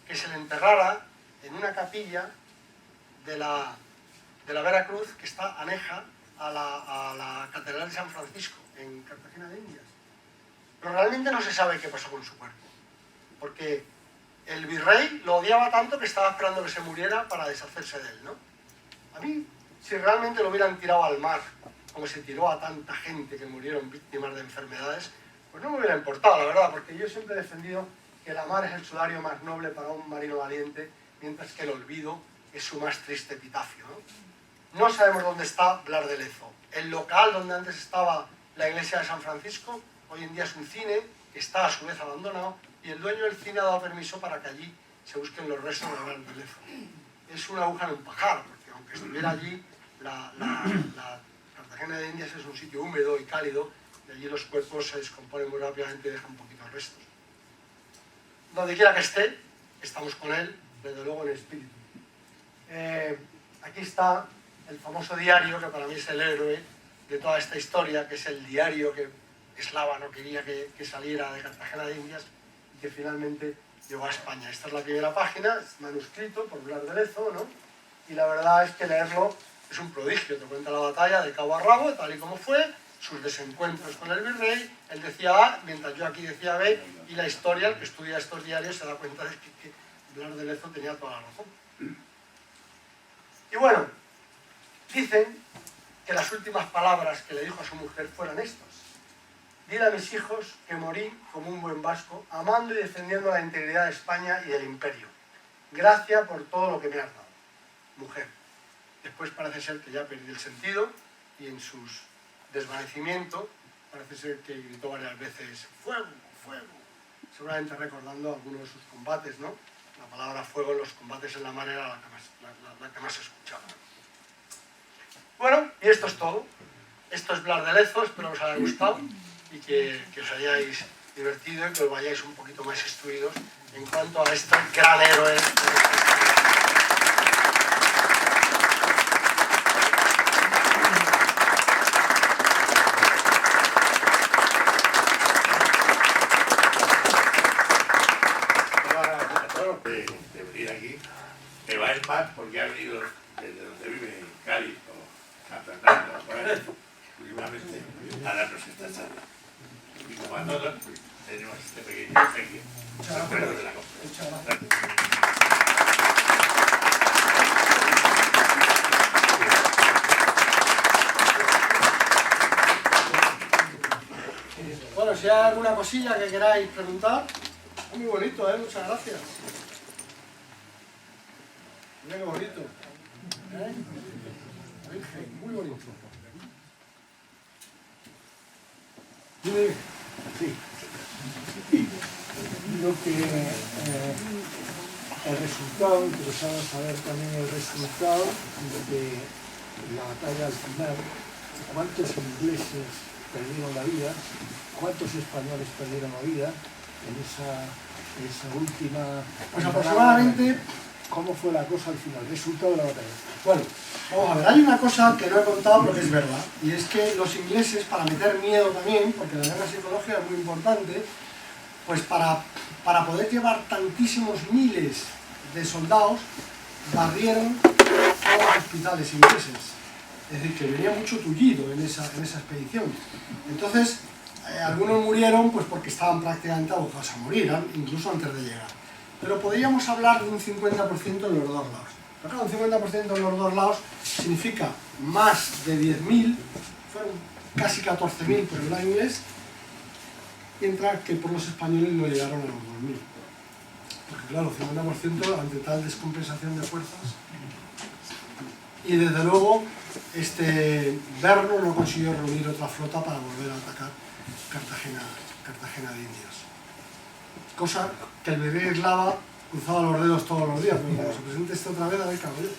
que se le enterrara en una capilla de la Veracruz, que está aneja a la Catedral de San Francisco, en Cartagena de Indias. Pero realmente no se sabe qué pasó con su cuerpo, porque el virrey lo odiaba tanto que estaba esperando que se muriera para deshacerse de él, ¿no? A mí, si realmente lo hubieran tirado al mar, como se tiró a tanta gente que murieron víctimas de enfermedades, pues no me hubiera importado, la verdad, porque yo siempre he defendido que la mar es el sudario más noble para un marino valiente, mientras que el olvido es su más triste epitafio, ¿no? No sabemos dónde está Blas de Lezo. El local donde antes estaba la iglesia de San Francisco, hoy en día es un cine, que está a su vez abandonado, y el dueño del cine ha dado permiso para que allí se busquen los restos de Blas de Lezo. Es una aguja en un pajar, porque aunque estuviera allí, la Cartagena de Indias es un sitio húmedo y cálido, y allí los cuerpos se descomponen muy rápidamente y dejan poquitos restos. Donde quiera que esté, estamos con él, desde luego en espíritu. Aquí está el famoso diario, que para mí es el héroe de toda esta historia, que es el diario que Eslava no quería que saliera de Cartagena de Indias y que finalmente llegó a España. Esta es la primera página, es manuscrito por Blas de Lezo, ¿no? Y la verdad es que leerlo es un prodigio, te cuenta la batalla de cabo a rabo, tal y como fue, sus desencuentros con el virrey, él decía A, mientras yo aquí decía B, y la historia, el que estudia estos diarios se da cuenta de que Blas de Lezo tenía toda la razón. Y bueno, dicen que las últimas palabras que le dijo a su mujer fueron estas: dile a mis hijos que morí como un buen vasco, amando y defendiendo la integridad de España y del imperio. Gracias por todo lo que me has dado, mujer. Después parece ser que ya perdió el sentido y en sus desvanecimientos parece ser que gritó varias veces ¡fuego, fuego! Seguramente recordando algunos de sus combates, ¿no? La palabra fuego en los combates en la mar era la que más se escuchaba. Bueno, y esto es todo. Esto es Blas de Lezo, espero que os haya gustado y que os hayáis divertido y que os vayáis un poquito más instruidos en cuanto a este gran héroe. De venir aquí, pero va en paz porque ha venido desde donde vive en Cádiz o San Fernando, por ahí, últimamente, a darnos esta charla. Y como a todos, pues, tenemos este pequeño obsequio. Recuerdo de la conferencia. Bueno, si hay alguna cosilla que queráis preguntar, es muy bonito, muchas gracias. Mira qué bonito. Muy bonito. Sí. Digo que el resultado, interesaba saber también el resultado de la batalla al final, cuántos ingleses perdieron la vida, cuántos españoles perdieron la vida en esa última... Pues aproximadamente... ¿Cómo fue la cosa al final? El resultado de la batalla. Bueno, vamos a ver, hay una cosa que no he contado pero que es verdad, y es que los ingleses, para meter miedo también, porque la guerra psicológica es muy importante, pues para poder llevar tantísimos miles de soldados, barrieron todos los hospitales ingleses. Es decir, que venía mucho tullido en esa expedición. Entonces, algunos murieron pues porque estaban prácticamente abocados a morir, incluso antes de llegar. Pero podríamos hablar de un 50% en los dos lados. Pero claro, un 50% en los dos lados significa más de 10.000, fueron casi 14.000 por el lado inglés, mientras que por los españoles no llegaron a los 2.000. Porque claro, 50% ante tal descompensación de fuerzas. Y desde luego, Berno no consiguió reunir otra flota para volver a atacar Cartagena de Indias. Cosa que el virrey Eslava cruzaba los dedos todos los días, pero cuando se presente esto otra vez, a ver qué hago yo.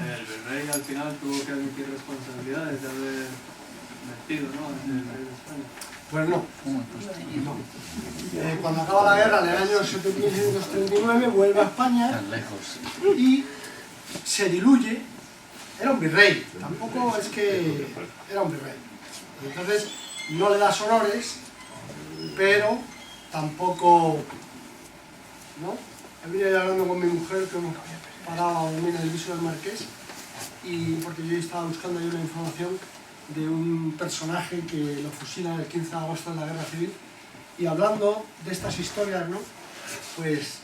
El virrey al final tuvo que admitir responsabilidades de haber metido, ¿no?, en el rey de España. Pues no. Cuando acaba la guerra, en el año 1739, vuelve a España y se diluye. Era un virrey, tampoco es que era un virrey. Entonces no le das honores, pero tampoco, ¿no? Vine hablando con mi mujer que hemos parado a dormir en el piso del Marqués, y porque yo estaba buscando ahí una información de un personaje que lo fusilan el 15 de agosto de la Guerra Civil, y hablando de estas historias, ¿no? Pues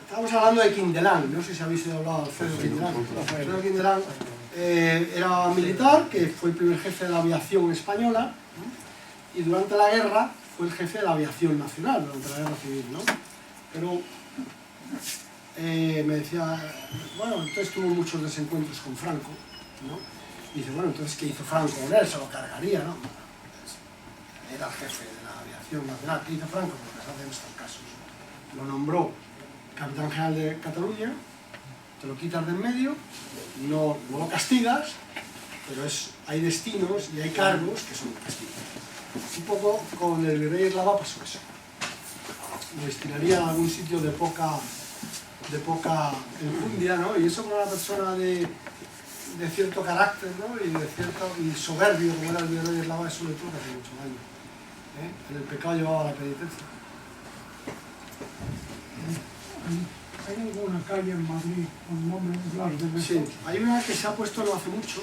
estábamos hablando de Quindelán, no sé si habéis oído hablar de Alfredo Quindelán. Alfredo Quindelán era militar, que fue el primer jefe de la aviación española, ¿no? Y durante la guerra fue el jefe de la aviación nacional, durante la Guerra Civil, ¿no? Pero me decía, bueno, entonces tuvo muchos desencuentros con Franco, ¿no? Y dice, bueno, entonces ¿qué hizo Franco con él? Se lo cargaría, ¿no? Era el jefe de la aviación nacional. ¿Qué hizo Franco? Lo que se hace en estos casos. Lo nombró capitán general de Cataluña, te lo quitas de en medio, no lo castigas, pero hay destinos y hay cargos que son castigos. Un poco con el virrey Eslava pasó eso. Lo destinaría a algún sitio de poca enjundia, ¿no? Y eso con una persona de cierto carácter, ¿no? Y soberbio como era el virrey Eslava, eso le tuvo que hacer mucho daño. En el pecado llevaba la penitencia. ¿Hay alguna calle en Madrid con nombre Blas de Lezo? Sí, hay una que se ha puesto no hace mucho,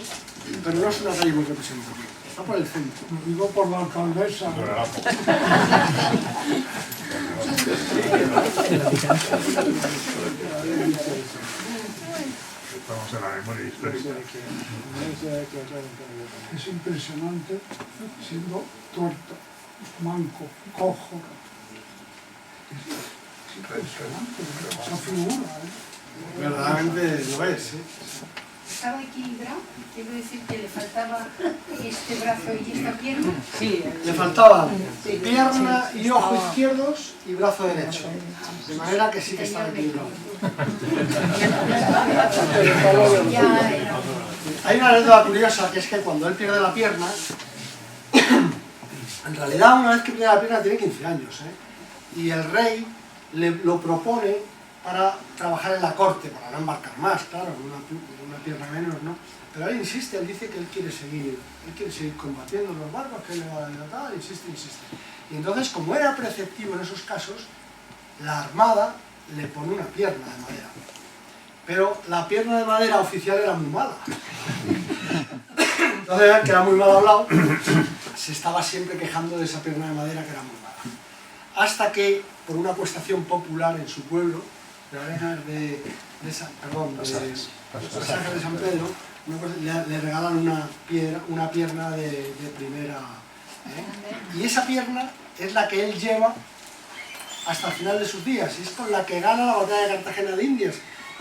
pero no es una calle muy representativa. Está por el centro. Lo digo por la alcaldesa. Estamos en la memoria histórica. Es impresionante, siendo tuerto, manco, cojo. Es impresionante esa figura, Verdaderamente lo es, ¿eh? ¿Estaba equilibrado? Quiero decir que le faltaba este brazo y esta pierna. Sí, Le faltaban pierna y ojo izquierdos y brazo derecho. De manera que sí que estaba equilibrado. Hay una anécdota curiosa, que es que cuando él pierde la pierna, en realidad una vez que pierde la pierna tiene 15 años, ¿eh? Y el rey lo propone para trabajar en la corte, para no embarcar más, claro, una pierna menos, ¿no? Pero él insiste, él dice que él quiere seguir combatiendo los barcos, que él le va a dilatar, insiste. Y entonces, como era preceptivo en esos casos, la Armada le pone una pierna de madera. Pero la pierna de madera oficial era muy mala. Entonces, que era muy mal hablado, se estaba siempre quejando de esa pierna de madera que era muy mala. Hasta que, por una acuestación popular en su pueblo, de Pasajes de San Pedro, le regalan una pierna de primera, ¿eh? Y esa pierna es la que él lleva hasta el final de sus días, y es con la que gana la batalla de Cartagena de Indias,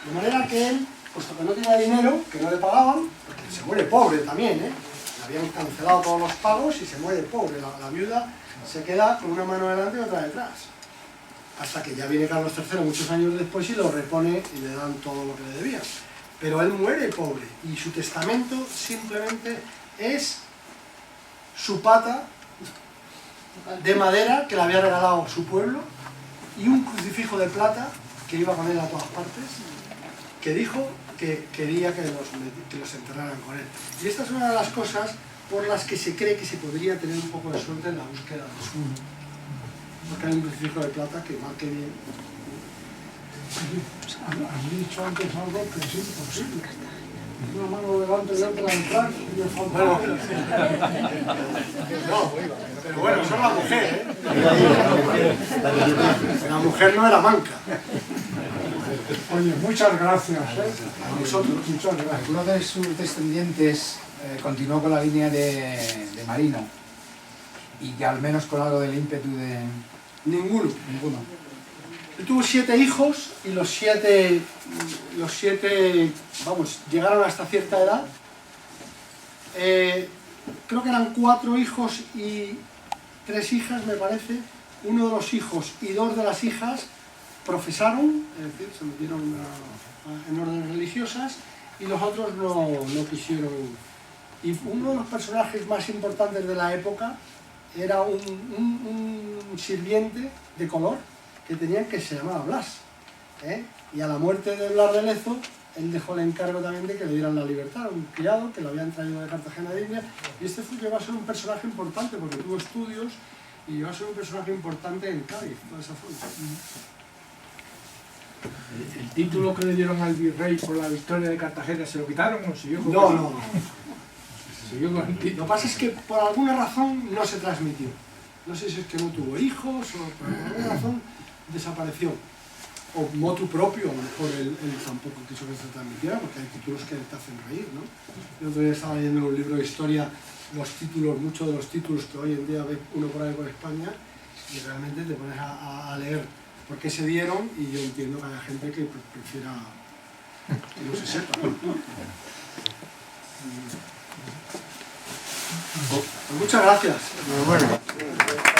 de manera que él, puesto que no tenía dinero, que no le pagaban, porque se muere pobre también, ¿eh? Le habían cancelado todos los pagos y se muere pobre, la viuda se queda con una mano delante y otra detrás. Hasta que ya viene Carlos III muchos años después y lo repone y le dan todo lo que le debían. Pero él muere pobre y su testamento simplemente es su pata de madera que le había regalado su pueblo y un crucifijo de plata que iba con él a todas partes, que dijo que quería que los enterraran con él. Y esta es una de las cosas por las que se cree que se podría tener un poco de suerte en la búsqueda de su mundo. Porque hay un crucifijo de plata que marque bien. Has dicho antes algo que es imposible. Una mano delante y otra detrás y me falta. Bueno, no, pero bueno, eso es la mujer, ¿eh? La mujer no era manca. Oye, muchas gracias, ¿eh? A vosotros. Muchas gracias. Uno de sus descendientes continuó con la línea de Marino y que al menos con algo del ímpetu de Ninguno. ninguno. Él tuvo 7 hijos y los siete, vamos, llegaron hasta cierta edad. Creo que eran 4 hijos y 3 hijas, me parece. Uno de los hijos y 2 de las hijas profesaron, es decir, se metieron en órdenes religiosas, y los otros no quisieron. Y uno de los personajes más importantes de la época era un sirviente de color que tenían, que se llamaba Blas, ¿eh? Y a la muerte de Blas de Lezo, él dejó el encargo también de que le dieran la libertad, un criado que lo habían traído de Cartagena de Indias, y este llegó a ser un personaje importante porque tuvo estudios y va a ser un personaje importante en Cádiz, toda esa zona. ¿El título que le dieron al virrey por la victoria de Cartagena se lo quitaron o siguió con No. siguió con el Lo título? que pasa es que por alguna razón no se transmitió. No sé si es que no tuvo hijos o por alguna razón desapareció. O motu propio, a lo mejor él tampoco quiso que se transmitiera, porque hay títulos que te hacen reír, ¿no? Yo otro día estaba leyendo un libro de historia, muchos de los títulos que hoy en día ve uno por ahí por España, y realmente te pones a leer por qué se dieron, y yo entiendo que haya gente que prefiera que no se sepa, ¿no? Pues muchas gracias. Bueno.